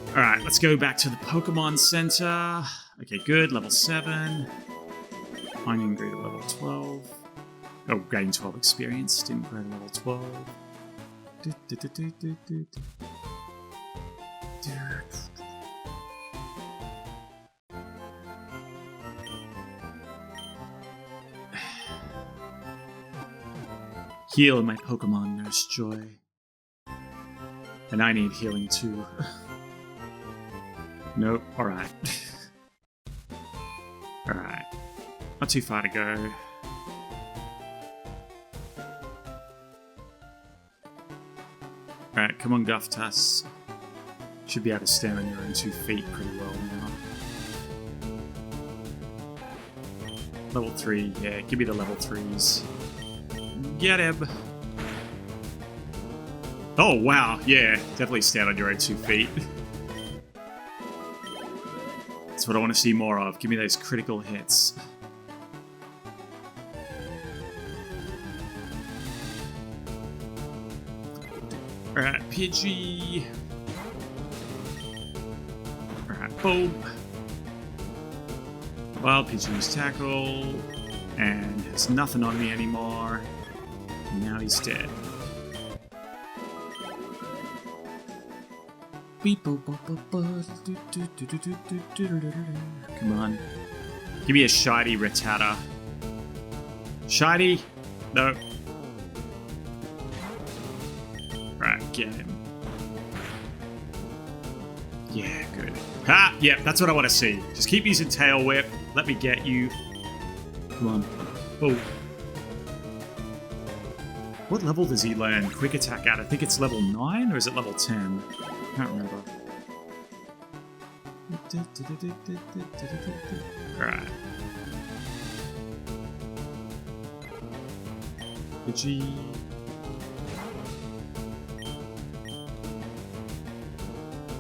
Alright, let's go back to the Pokemon Center. Okay, good, level 7. Onion grew to level 12. Oh, gain 12 experience, didn't grow to level 12. Heal my Pokemon, Nurse Joy. And I need healing too. Nope. Alright. Alright. Not too far to go. Alright, come on, Guftus. Should be able to stand on your own 2 feet pretty well now. Level 3, yeah, give me the level 3s. Get him! Oh, wow, yeah, definitely stand on your own 2 feet. That's what I want to see more of. Give me those critical hits. Alright, Pidgey. Alright, boom. Wild Pidgey's tackle. And has nothing on me anymore. And now he's dead. Come on. Give me a shiny Rattata. Shiny? No. Right, get him. Yeah, good. Ha! Yeah, that's what I want to see. Just keep using Tail Whip. Let me get you. Come on. Oh. What level does he learn Quick Attack at? I think it's level 9, or is it level 10? I can't remember. Alright. Pidgey.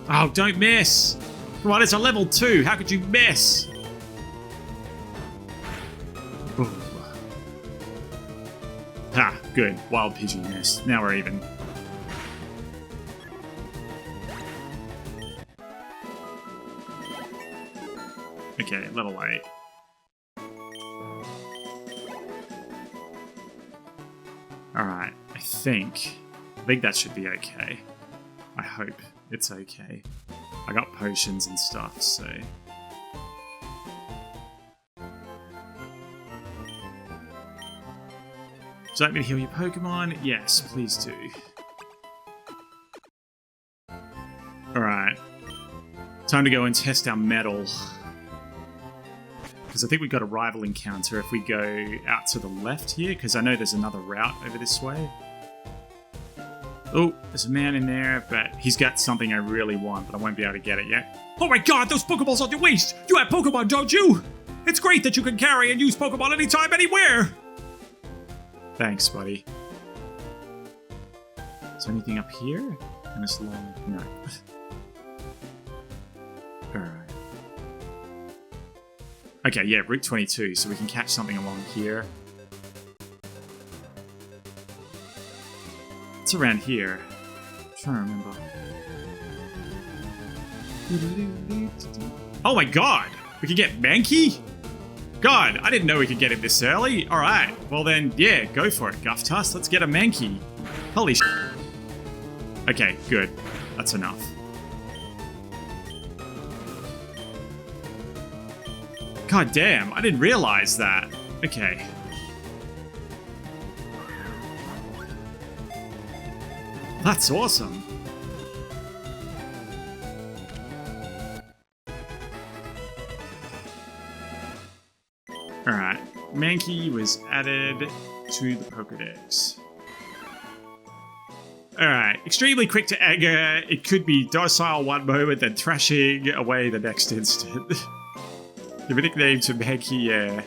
Oh, don't miss! Come on, it's a level 2. How could you miss? Boom. Ha, good. Wild Pidgey missed. Now we're even. Okay, level 8. Alright, I think that should be okay. I hope it's okay. I got potions and stuff, so... Would you like me to heal your Pokemon? Yes, please do. Alright. Time to go and test our metal. Because I think we've got a rival encounter if we go out to the left here, because I know there's another route over this way. Oh, there's a man in there, but he's got something I really want, but I won't be able to get it yet. Oh my god, those Pokeballs are the waste! You have Pokemon, don't you? It's great that you can carry and use Pokemon anytime, anywhere! Thanks, buddy. Is there anything up here? In this long... No. Alright. Okay, yeah, Route 22, so we can catch something along here. It's around here. I'm trying to remember. Oh my god! We can get Mankey? God, I didn't know we could get it this early. Alright, well then, yeah, go for it, Guftus. Let's get a Mankey. Holy sh**. Okay, good. That's enough. God damn, I didn't realize that. Okay. That's awesome. Alright, Mankey was added to the Pokedex. Alright, extremely quick to anger. It could be docile one moment, then thrashing away the next instant. Give a nickname to Mankey, yeah.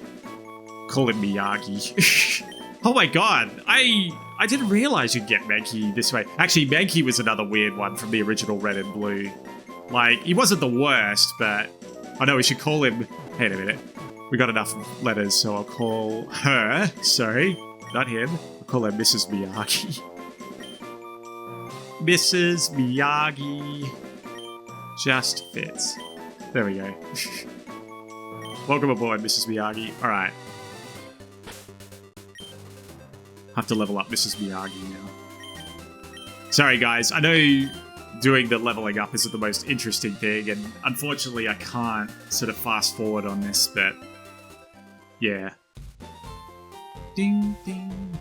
Call him Miyagi. Oh my god, I didn't realize you'd get Mankey this way. Actually, Mankey was another weird one from the original Red and Blue. Like, he wasn't the worst, but... I know we should call him... Wait a minute. We got enough letters, so I'll call her. Sorry, not him. I'll call her Mrs. Miyagi. Mrs. Miyagi. Just fits. There we go. Welcome aboard, Mrs. Miyagi. Alright. Have to level up Mrs. Miyagi now. Sorry guys, I know doing the leveling up isn't the most interesting thing, and unfortunately I can't sort of fast forward on this, but yeah. Ding ding.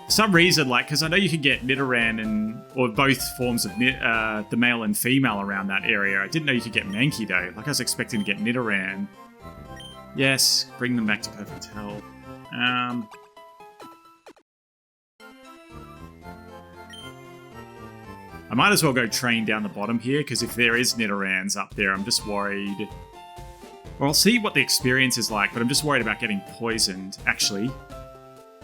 For some reason, like, because I know you can get Nidoran or both forms of the male and female around that area. I didn't know you could get Mankey though. Like I was expecting to get Nidoran. Yes, bring them back to Perfect Health. I might as well go train down the bottom here, because if there is Nidorans up there, I'm just worried. Well, I'll see what the experience is like, but I'm just worried about getting poisoned. Actually,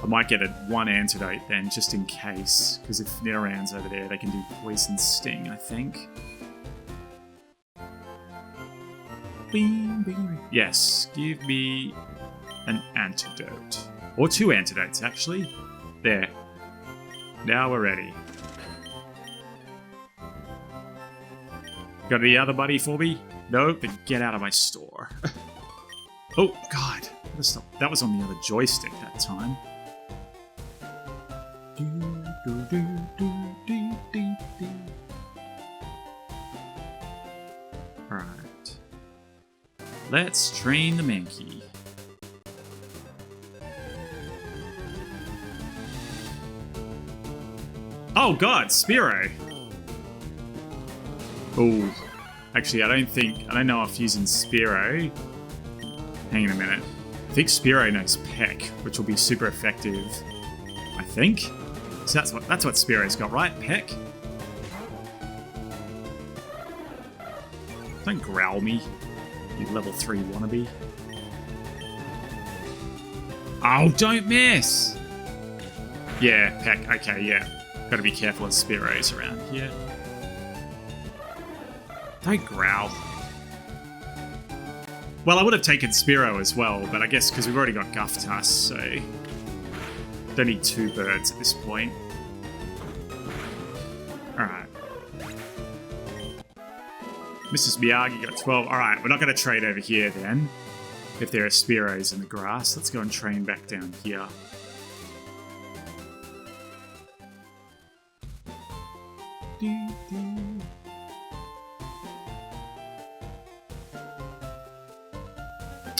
I might get one antidote then, just in case. Because if Nidoran's over there, they can do Poison Sting, I think. Bing, bing. Yes, give me an antidote. Or 2 antidotes, actually. There. Now we're ready. Got any other buddy for me? Nope, then get out of my store. Oh, God. That was on the other joystick that time. Alright. Let's train the Mankey. Oh, God, Spearow. Oh, actually, I don't know if using Spearow. Hang on a minute. I think Spearow knows Peck, which will be super effective. I think. So that's what Spearow's got, right? Peck. Don't growl me, you level 3 wannabe. Oh, don't miss. Yeah, Peck. Okay, yeah. Got to be careful of Spearows around here. Don't growl. Well, I would have taken Spearow as well, but I guess because we've already got Gufftuss, so don't need 2 birds at this point. Alright. Mrs. Miyagi got 12. Alright, we're not going to trade over here then. If there are Spearows in the grass, let's go and train back down here.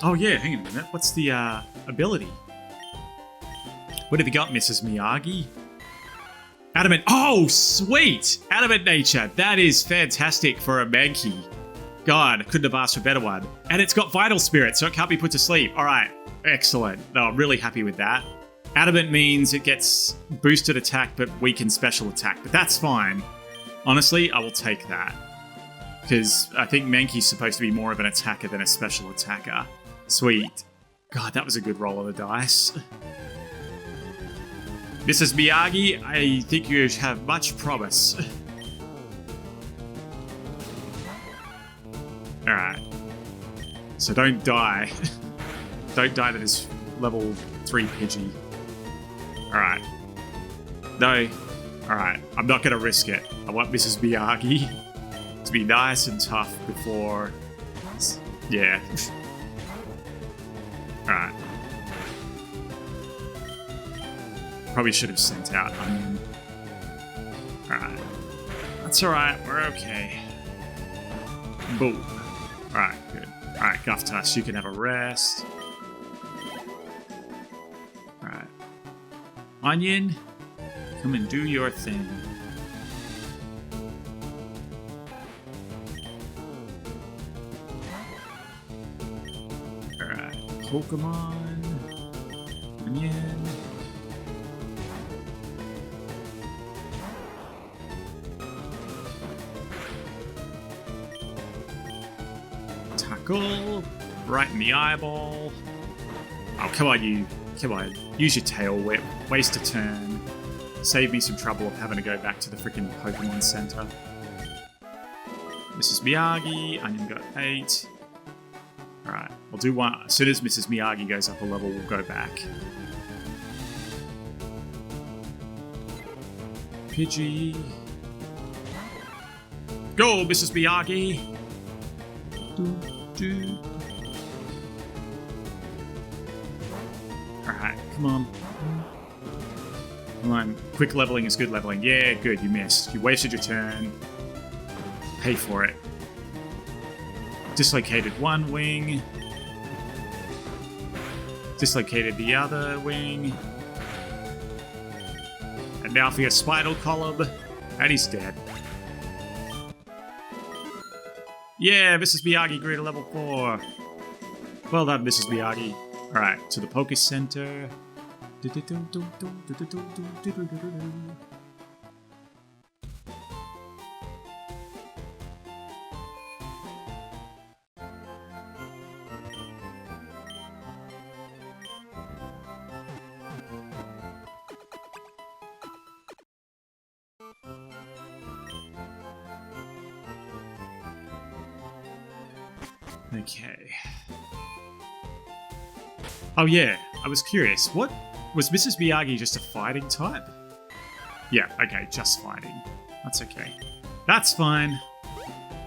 Oh yeah, hang on a minute. What's the ability? What have you got, Mrs. Miyagi? Adamant. Oh, sweet! Adamant Nature. That is fantastic for a Mankey. God, I couldn't have asked for a better one. And it's got Vital Spirit, so it can't be put to sleep. All right, excellent. No, I'm really happy with that. Adamant means it gets boosted attack but weakened special attack, but that's fine. Honestly, I will take that. Because I think Mankey's supposed to be more of an attacker than a special attacker. Sweet. God, that was a good roll of the dice. Mrs. Miyagi, I think you have much promise. Alright. So don't die. Don't die to this level 3 Pidgey. Alright. No. Alright, I'm not gonna risk it. I want Mrs. Miyagi to be nice and tough before... Yeah. Alright. Probably should have sent out Onion. Alright. That's alright, we're okay. Boom. Alright, good. Alright, Gufftuss, you can have a rest. Alright. Onion, come and do your thing. Alright, Pokemon. Onion. Tackle. Right in the eyeball. Oh, come on, you. Come on. Use your tail whip. Waste a turn. Save me some trouble of having to go back to the freaking Pokemon Center. Mrs. Miyagi. Onion got 8. Alright, we'll do one. As soon as Mrs. Miyagi goes up a level, we'll go back. Pidgey. Go, Mrs. Miyagi! Alright, come on. Come on. Quick leveling is good leveling. Yeah, good, you missed. You wasted your turn. Pay for it. Dislocated one wing. Dislocated the other wing. And now for your spinal column. And he's dead. Yeah, Mrs. Miyagi grew to level 4. Well done, Mrs. Miyagi. Alright, to the Poké Center. Okay. Oh yeah, I was curious. What was Mrs. Miyagi just a fighting type? Yeah, okay, just fighting. That's okay. That's fine.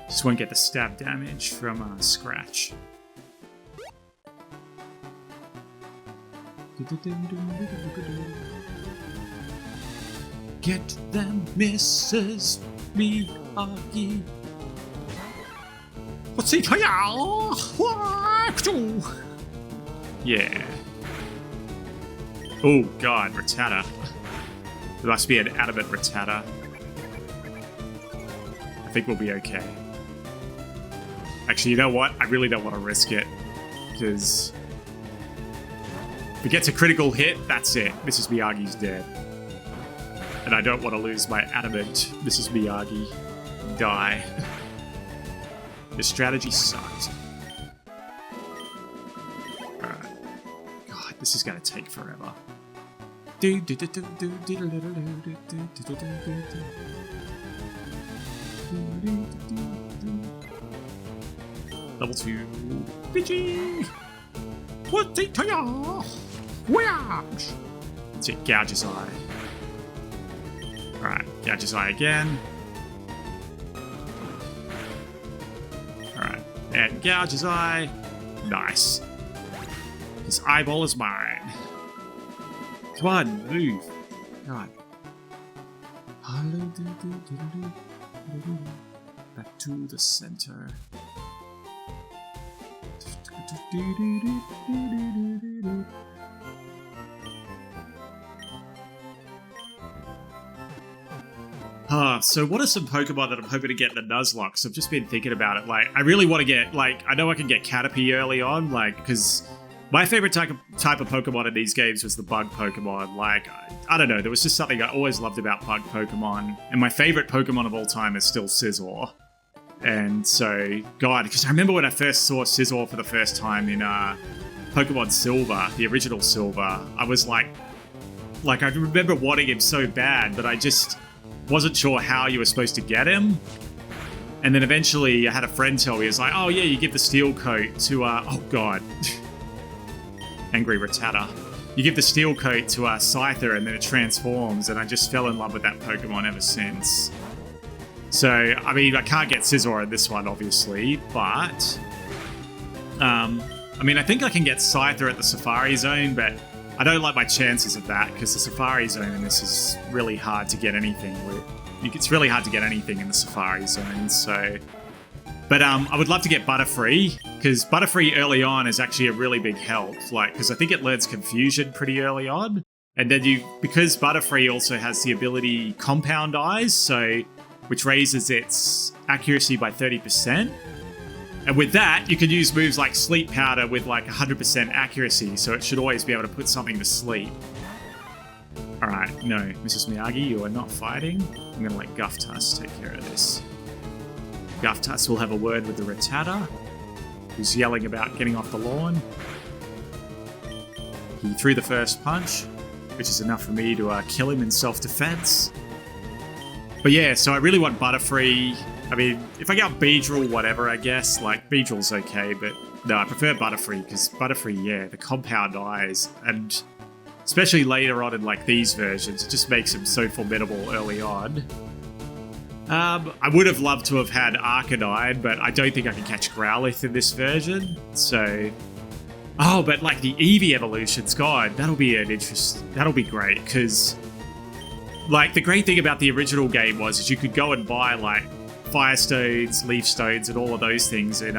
Just won't get the stab damage from Scratch. Get them, Mrs. Miyagi. What's it? Yeah. Oh god, Rattata. There must be an adamant Rattata. I think we'll be okay. Actually, you know what? I really don't want to risk it. Because if it gets a critical hit, that's it. Mrs. Miyagi's dead. And I don't want to lose my adamant Mrs. Miyagi. Die. The strategy sucked. Alright. God, this is gonna take forever. Level 2. Bitchy! What's it? Whoosh! That's it, gouge his eye. Alright, gouge his eye again. Alright, and gouge his eye. Nice. His eyeball is mine. Come on, move. God. Back to the center. So what are some Pokemon that I'm hoping to get in the Nuzlocke? So I've just been thinking about it. Like, I really want to get, like, I know I can get Caterpie early on, like, because my favorite type of Pokemon in these games was the bug Pokemon. Like, I don't know, there was just something I always loved about bug Pokemon. And my favorite Pokemon of all time is still Scizor. And so, God, because I remember when I first saw Scizor for the first time in Pokemon Silver, the original Silver, I was like I remember wanting him so bad, but I just wasn't sure how you were supposed to get him. And then eventually I had a friend tell me, he was like, oh yeah, you give the Steel Coat to, oh God. Angry Rattata. You give the Steel Coat to Scyther and then it transforms, and I just fell in love with that Pokemon ever since. So, I mean, I can't get Scizor in this one, obviously, but... I mean, I think I can get Scyther at the Safari Zone, but I don't like my chances of that, because the Safari Zone in this is really hard to get anything with. It's really hard to get anything in the Safari Zone, so... But I would love to get Butterfree, because Butterfree early on is actually a really big help, like, because I think it learns Confusion pretty early on, and then because Butterfree also has the ability Compound Eyes, so... which raises its accuracy by 30%. And with that, you can use moves like Sleep Powder with like 100% accuracy, so it should always be able to put something to sleep. Alright, no, Mrs. Miyagi, you are not fighting. I'm gonna let Guftus take care of this. Guftus will have a word with the Rattata, who's yelling about getting off the lawn. He threw the first punch, which is enough for me to kill him in self-defense. But yeah, so I really want Butterfree. I mean, if I get Beedrill, whatever, I guess. Like, Beedrill's okay, but no, I prefer Butterfree, because Butterfree, yeah, the Compound Eyes, and especially later on in, like, these versions, it just makes him so formidable early on. I would have loved to have had Arcanine, but I don't think I can catch Growlithe in this version, so... Oh, but, like, the Eevee evolutions, God, that'll be great, because... Like, the great thing about the original game was you could go and buy, like, Firestones, Leaf Stones, and all of those things in,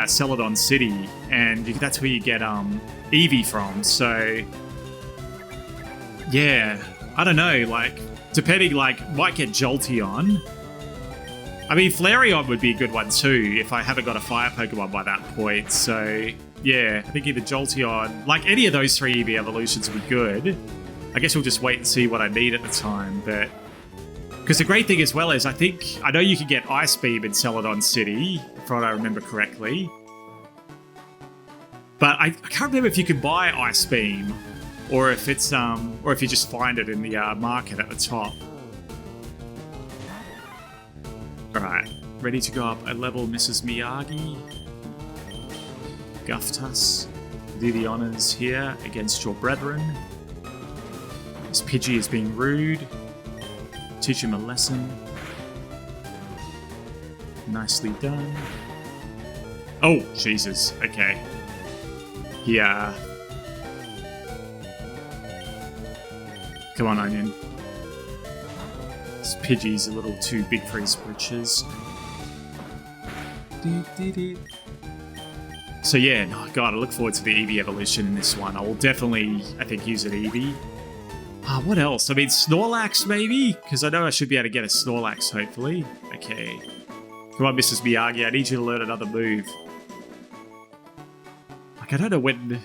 Celadon City, and that's where you get, Eevee from, so... yeah, I don't know, like, depending, like, might get Jolteon. I mean, Flareon would be a good one too, if I haven't got a fire Pokemon by that point, so, yeah, I think either Jolteon, like, any of those 3 EV evolutions would be good. I guess we'll just wait and see what I need at the time, but... Because the great thing as well is, I know you can get Ice Beam in Celadon City, if I remember correctly. But I can't remember if you can buy Ice Beam, or if it's or if you just find it in the market at the top. Alright, ready to go up a level, Mrs. Miyagi. Guftus, do the honors here against your brethren. This Pidgey is being rude. Teach him a lesson. Nicely done. Oh, Jesus. Okay. Yeah. Come on, Onion. This Pidgey's a little too big for his britches. So yeah, oh God, I look forward to the Eevee evolution in this one. I will definitely, I think, use an Eevee. What else? I mean, Snorlax, maybe? Because I know I should be able to get a Snorlax, hopefully. Okay. Come on, Mrs. Miyagi, I need you to learn another move. Like, I don't know when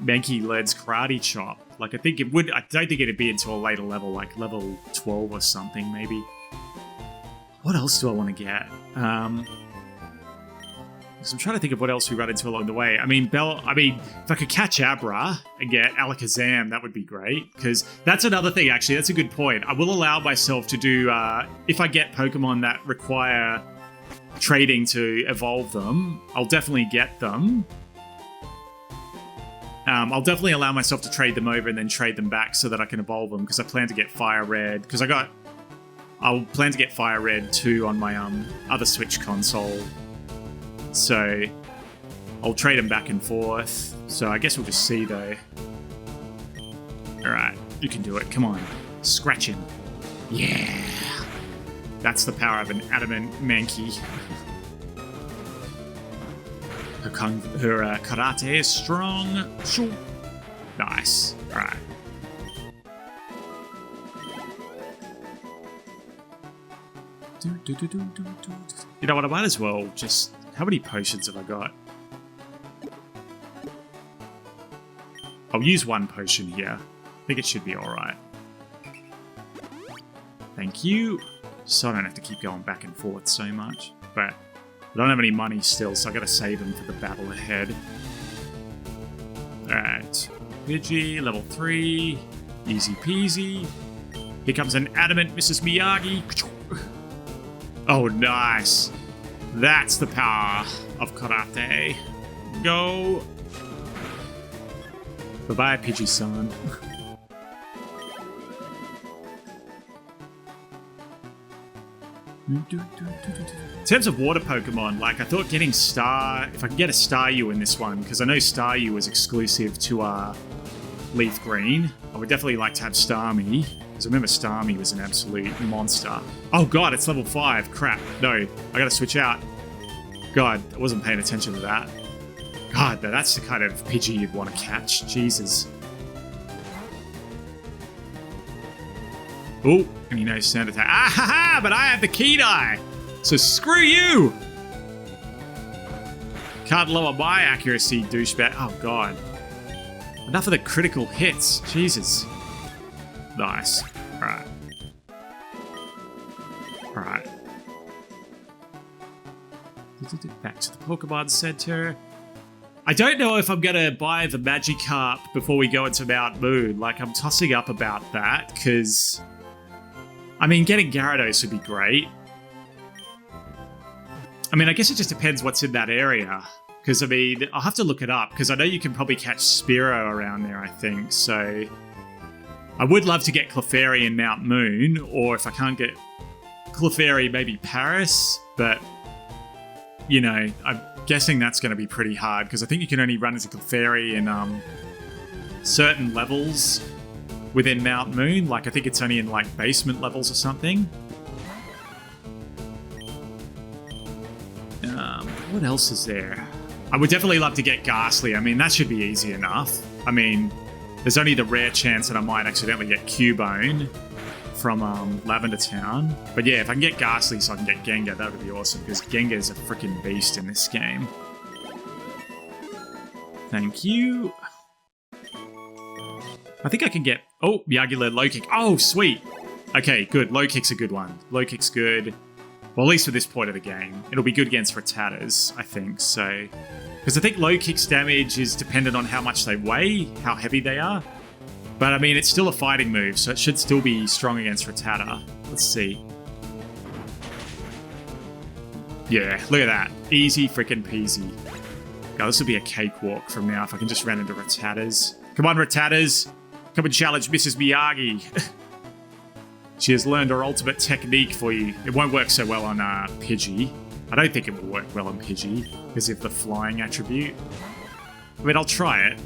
Mankey learns Karate Chop. Like, I don't think it'd be until a later level, like level 12 or something, maybe. What else do I want to get? Because I'm trying to think of what else we run into along the way. I mean, if I could catch Abra and get Alakazam, that would be great. Because that's another thing, actually. That's a good point. I will allow myself to do, if I get Pokemon that require trading to evolve them, I'll definitely get them. I'll definitely allow myself to trade them over and then trade them back so that I can evolve them. Because I plan to get Fire Red. Because I'll plan to get Fire Red too on my other Switch console. So I'll trade them back and forth. So I guess we'll just see though. Alright, you can do it. Come on. Scratch him. Yeah. That's the power of an adamant Mankey. Her karate is strong. Nice. Alright. You know what? I might as well just... How many potions have I got? I'll use one potion here. I think it should be alright. Thank you. So I don't have to keep going back and forth so much. But I don't have any money still, so I gotta save them for the battle ahead. Alright. Pidgey, level 3. Easy peasy. Here comes an adamant Mrs. Miyagi. Oh, nice. That's the power of karate. Go. Bye-bye, Pidgey-san. In terms of water Pokemon, like, I thought getting if I could get a Staryu in this one, because I know Staryu was exclusive to Leaf Green. I would definitely like to have Starmie, because I remember Starmie was an absolute monster. Oh god, it's level 5. Crap. No, I gotta switch out. God, I wasn't paying attention to that. God, that's the kind of Pidgey you'd want to catch. Jesus. Oh, and you know, sound attack. Ah ha ha! But I have the Keen Eye! So screw you! Can't lower my accuracy, douchebag. Oh god. Enough of the critical hits. Jesus. Nice. Alright. Alright. Back to the Pokemon Center. I don't know if I'm going to buy the Magikarp before we go into Mount Moon. Like, I'm tossing up about that, because... I mean, getting Gyarados would be great. I mean, I guess it just depends what's in that area. Because, I mean, I'll have to look it up, because I know you can probably catch Spearow around there, I think, so... I would love to get Clefairy in Mount Moon, or if I can't get Clefairy, maybe Paris, but... You know, I'm guessing that's going to be pretty hard, because I think you can only run into Clefairy in certain levels within Mount Moon. Like, I think it's only in, like, basement levels or something. What else is there? I would definitely love to get Ghastly. I mean, that should be easy enough. I mean, There's only the rare chance that I might accidentally get Cubone from Lavender Town. But yeah, if I can get Ghastly so I can get Gengar, that would be awesome, because Gengar is a freaking beast in this game. Thank you. I think I can get... Oh, Yagular Low Kick. Oh, sweet. Okay, good. Low Kick's a good one. Low Kick's good. Well, at least for this point of the game. It'll be good against Rattatas, I think, so... Because I think Low Kick's damage is dependent on how much they weigh, how heavy they are. But, I mean, it's still a fighting move, so it should still be strong against Rattata. Let's see. Yeah, look at that. Easy freaking peasy. God, this will be a cakewalk from now if I can just run into Rattatas. Come on, Rattatas. Come and challenge Mrs. Miyagi. She has learned her ultimate technique for you. It won't work so well on Pidgey. I don't think it will work well on Pidgey because of the flying attribute. I mean, I'll try it.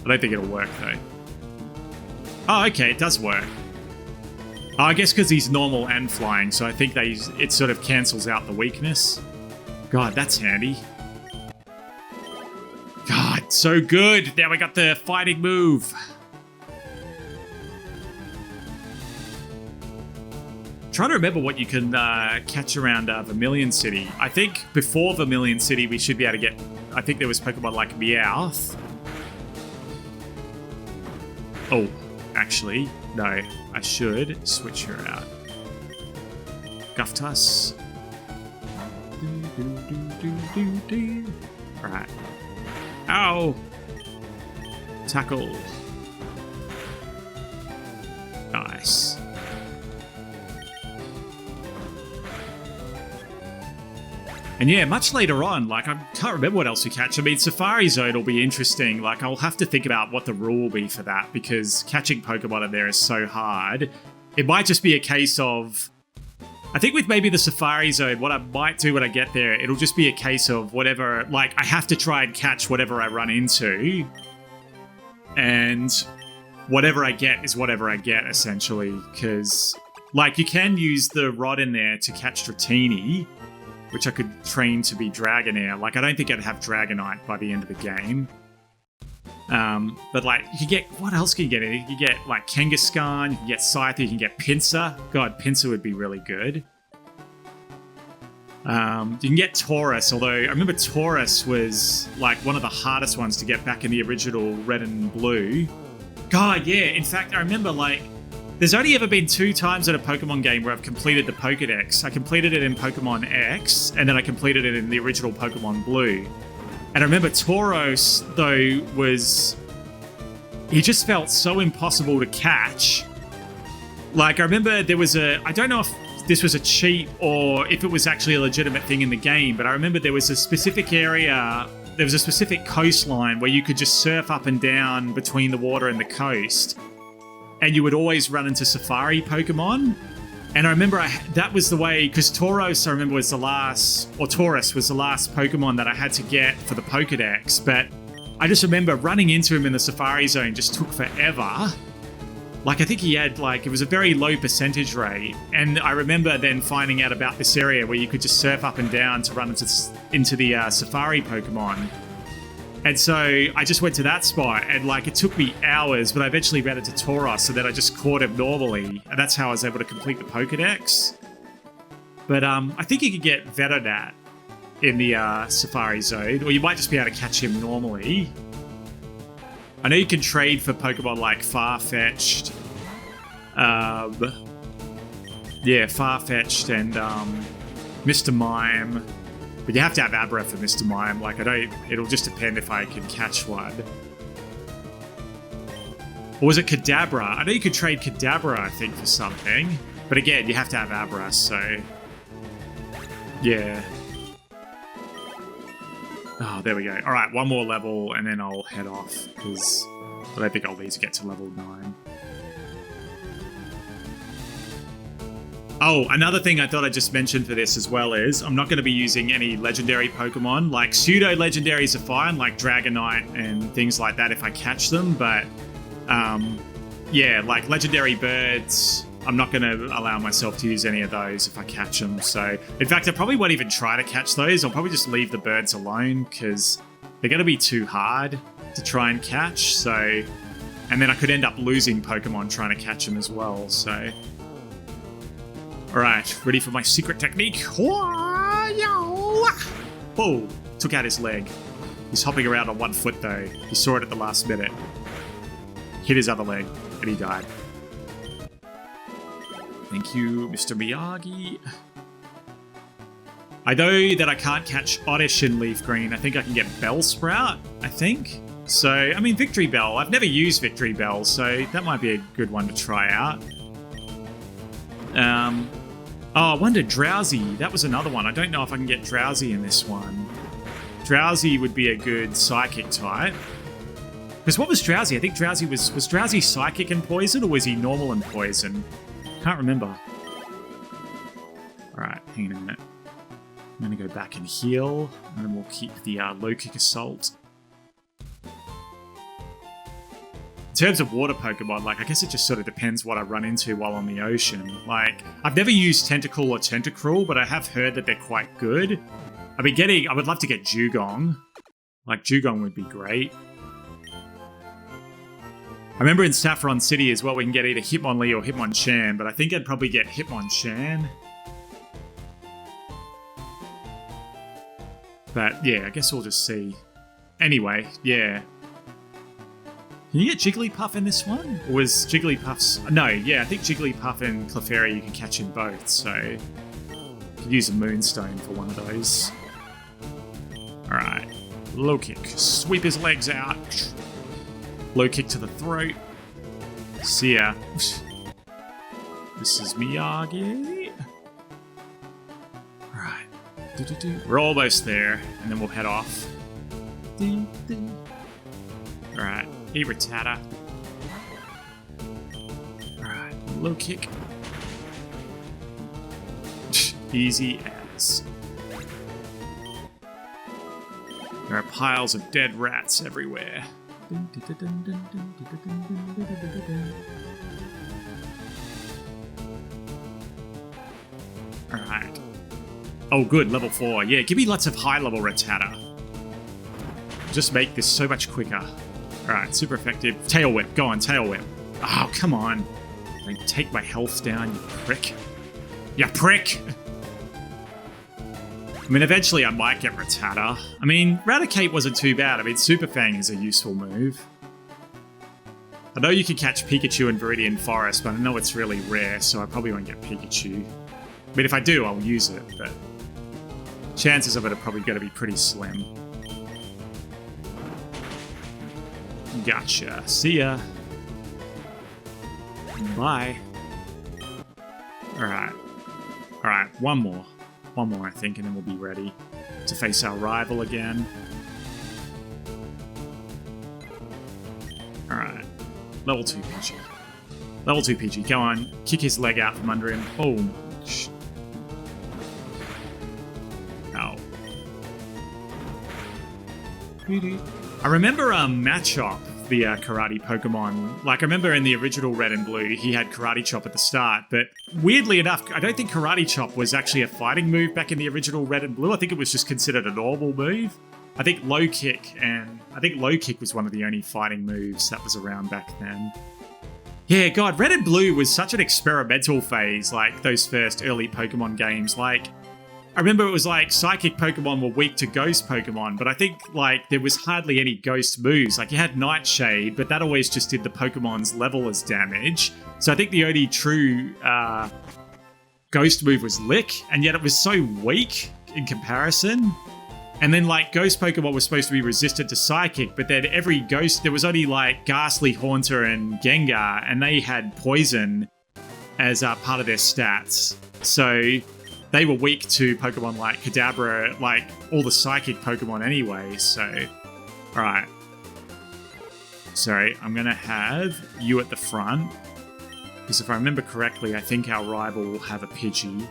I don't think it'll work, though. Oh, okay, it does work. Oh, I guess because he's normal and flying, so I think it sort of cancels out the weakness. God, that's handy. God, so good. Now we got the fighting move. Trying to remember what you can catch around Vermilion City. I think before Vermilion City, we should be able to get... I think there was Pokemon like Meowth. Oh, actually, no. I should switch her out. Guftus. Right. Ow! Tackle. Nice. And yeah, much later on, like, I can't remember what else we catch. I mean, Safari Zone will be interesting. Like, I'll have to think about what the rule will be for that, because catching Pokemon in there is so hard. It might just be a case of... I think with maybe the Safari Zone, what I might do when I get there, it'll just be a case of whatever... Like, I have to try and catch whatever I run into. And whatever I get is whatever I get, essentially. Because, like, you can use the rod in there to catch Dratini, which I could train to be Dragonair. Like, I don't think I'd have Dragonite by the end of the game. But, like, you can get... What else can you get? You can get, like, Kangaskhan, you can get Scyther, you can get Pinsir. God, Pinsir would be really good. You can get Taurus, although I remember Taurus was, like, one of the hardest ones to get back in the original Red and Blue. God, yeah. In fact, I remember, like... There's only ever been 2 times in a Pokemon game where I've completed the Pokédex. I completed it in Pokemon X, and then I completed it in the original Pokemon Blue. And I remember Tauros, though, was... He just felt so impossible to catch. Like, I remember there was a... I don't know if this was a cheat or if it was actually a legitimate thing in the game, but I remember there was a specific area... There was a specific coastline where you could just surf up and down between the water and the coast. And you would always run into Safari Pokemon. And I remember that was the way, because Tauros, I remember, was the last, or Taurus was the last Pokemon that I had to get for the Pokedex. But I just remember running into him in the Safari Zone just took forever. Like, I think he had, like, it was a very low percentage rate. And I remember then finding out about this area where you could just surf up and down to run into the Safari Pokemon. And so I just went to that spot, and like it took me hours, but I eventually ran into Tauros, so then I just caught him normally, and that's how I was able to complete the Pokedex. But I think you could get Venonat in the Safari Zone, or you might just be able to catch him normally. I know you can trade for Pokemon like Farfetch'd. Yeah, Farfetch'd and Mr. Mime. But you have to have Abra for Mr. Mime. Like, it'll just depend if I can catch one. Or was it Kadabra? I know you could trade Kadabra, I think, for something. But again, you have to have Abra, so... Yeah. Oh, there we go. Alright, one more level, and then I'll head off, because I don't think I'll need to get to level 9. Oh, another thing I thought I'd just mention for this as well is I'm not going to be using any legendary Pokemon. Like, pseudo-legendaries are fine, like Dragonite and things like that if I catch them, but yeah, like legendary birds, I'm not going to allow myself to use any of those if I catch them. So, in fact, I probably won't even try to catch those. I'll probably just leave the birds alone because they're going to be too hard to try and catch. So, And then I could end up losing Pokemon trying to catch him as well, so... Alright, ready for my secret technique? Oh, took out his leg. He's hopping around on 1 foot though. He saw it at the last minute. Hit his other leg, and he died. Thank you, Mr. Miyagi. I know that I can't catch Oddish in Leaf Green. I think I can get Bellsprout, I think. So, I mean, Victory Bell. I've never used Victory Bell, so that might be a good one to try out. Oh, I wonder Drowsy. That was another one. I don't know if I can get Drowsy in this one. Drowsy would be a good Psychic type. Because what was Drowsy? I think Drowsy was Drowsy Psychic and Poison, or was he normal and Poison? Can't remember. Alright, hang on a minute. I'm going to go back and heal, and then we'll keep the Low Kick Assault. In terms of water Pokemon, like, I guess it just sort of depends what I run into while on the ocean. Like, I've never used Tentacool or Tentacruel, but I have heard that they're quite good. I would love to get Dugong. Like, Dugong would be great. I remember in Saffron City as well, we can get either Hitmonlee or Hitmonchan, but I think I'd probably get Hitmonchan. But yeah, I guess we'll just see. Anyway, yeah. Can you get Jigglypuff in this one? Or was Jigglypuff's... No, yeah, I think Jigglypuff and Clefairy you can catch in both, so... You could use a Moonstone for one of those. Alright. Low kick. Sweep his legs out. Low kick to the throat. See ya. This is Miyagi. Alright. We're almost there, and then we'll head off. Alright. Hey, Rattata. Alright, low kick. Easy as. There are piles of dead rats everywhere. Alright. Oh good, level 4. Yeah, give me lots of high-level Rattata. Just make this so much quicker. Alright, super effective. Tail Whip, go on, Tail Whip. Oh, come on. Don't take my health down, you prick. You prick! I mean, eventually I might get Rattata. I mean, Raticate wasn't too bad. I mean, Super Fang is a useful move. I know you can catch Pikachu in Viridian Forest, but I know it's really rare, so I probably won't get Pikachu. I mean, if I do, I'll use it, but chances of it are probably going to be pretty slim. Gotcha. See ya. Bye. Alright. Alright, one more. One more, I think, and then we'll be ready to face our rival again. Alright. Level 2 PG. Level 2 PG. Go on. Kick his leg out from under him. Boom. Ow. I remember Machop, the karate Pokemon. Like, I remember in the original Red and Blue, he had Karate Chop at the start, but weirdly enough, I don't think Karate Chop was actually a fighting move back in the original Red and Blue. I think it was just considered a normal move. I think Low Kick was one of the only fighting moves that was around back then. Yeah, God, Red and Blue was such an experimental phase, like those first early Pokemon games. Like, I remember it was like Psychic Pokemon were weak to Ghost Pokemon, but I think like there was hardly any Ghost moves. Like you had Nightshade, but that always just did the Pokemon's level as damage. So I think the only true Ghost move was Lick, and yet it was so weak in comparison. And then like Ghost Pokemon was supposed to be resistant to Psychic, but then every Ghost, there was only like Ghastly, Haunter, and Gengar, and they had Poison as part of their stats. So they were weak to Pokemon like Kadabra, like all the Psychic Pokemon anyway, so... Alright. Sorry, I'm gonna have you at the front. Because if I remember correctly, I think our rival will have a Pidgey.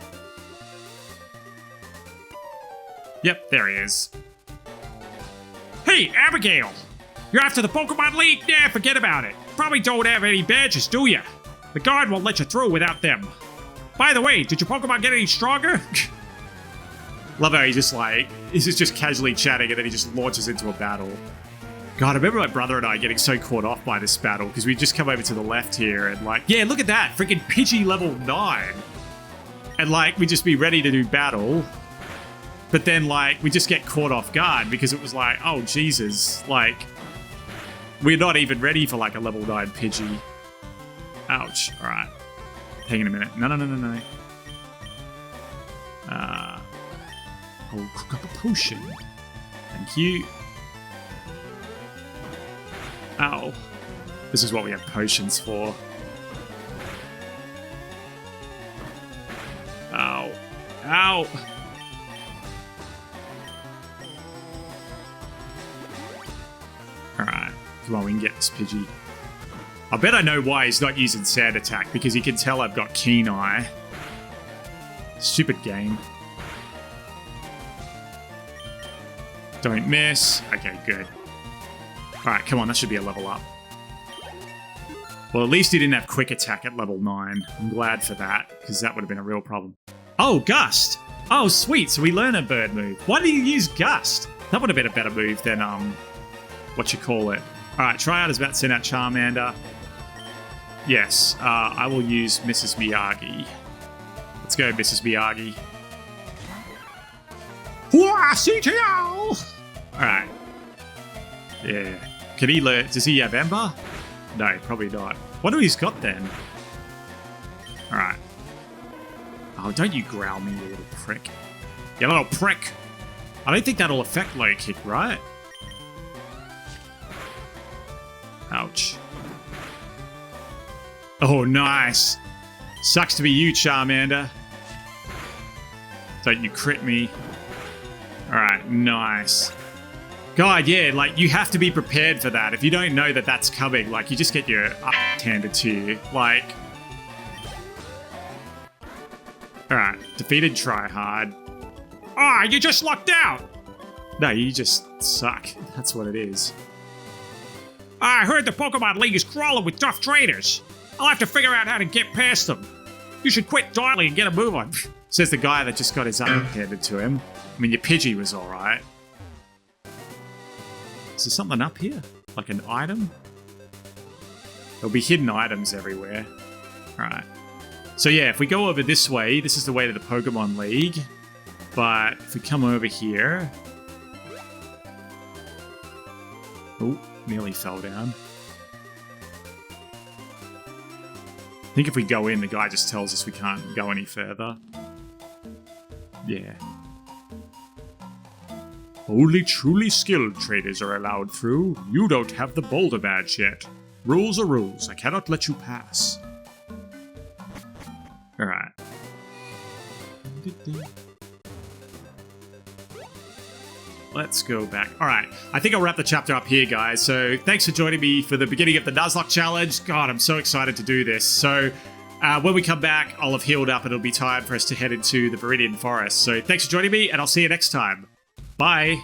Yep, there he is. Hey, Abigail! You're after the Pokemon League? Yeah, forget about it. Probably don't have any badges, do ya? The guard won't let you through without them. By the way, did your Pokemon get any stronger? Love how he's just casually chatting and then he just launches into a battle. God, I remember my brother and I getting so caught off by this battle because we just come over to the left here and like, yeah, look at that, freaking Pidgey level 9. And like, we just be ready to do battle. But then like, we just get caught off guard because it was like, oh, Jesus, like, we're not even ready for like a level 9 Pidgey. Ouch. All right. Hang on a minute. No. I'll cook up a potion. Thank you. Ow. This is what we have potions for. Ow. Ow. Alright. Come on, we can get this Pidgey. I bet I know why he's not using Sand Attack, because he can tell I've got Keen Eye. Stupid game. Don't miss. Okay, good. Alright, come on, that should be a level up. Well, at least he didn't have Quick Attack at level 9. I'm glad for that, because that would have been a real problem. Oh, Gust! Oh, sweet, so we learn a bird move. Why did you use Gust? That would have been a better move than, what you call it. Alright, try out is about to send out Charmander. Yes, I will use Mrs. Miyagi. Let's go, Mrs. Miyagi. Wah, CTL! Alright. Yeah. Can he learn? Does he have Ember? No, probably not. What do he's got then? Alright. Oh, don't you growl me, you little prick. You little prick! I don't think that'll affect low kick, right? Ouch. Oh, nice. Sucks to be you, Charmander. Don't you crit me. Alright, nice. God, yeah, like, you have to be prepared for that. If you don't know that that's coming, like, you just get your ass handed to you. Like... Alright, defeated Tryhard. Ah, you just lucked out! No, you just suck. That's what it is. I heard the Pokemon League is crawling with tough trainers. I'll have to figure out how to get past them. You should quit dialing and get a move on. Says the guy that just got his ass handed to him. I mean, your Pidgey was alright. Is there something up here? Like an item? There'll be hidden items everywhere. Alright. So yeah, if we go over this way, this is the way to the Pokemon League. But if we come over here... Oh, nearly fell down. I think if we go in, the guy just tells us we can't go any further. Yeah. Only truly skilled traders are allowed through. You don't have the Boulder Badge yet. Rules are rules. I cannot let you pass. Alright. Let's go back. Alright, I think I'll wrap the chapter up here, guys. So thanks for joining me for the beginning of the Nuzlocke challenge. God, I'm so excited to do this. So when we come back, I'll have healed up and it'll be time for us to head into the Viridian Forest. So thanks for joining me, and I'll see you next time. Bye.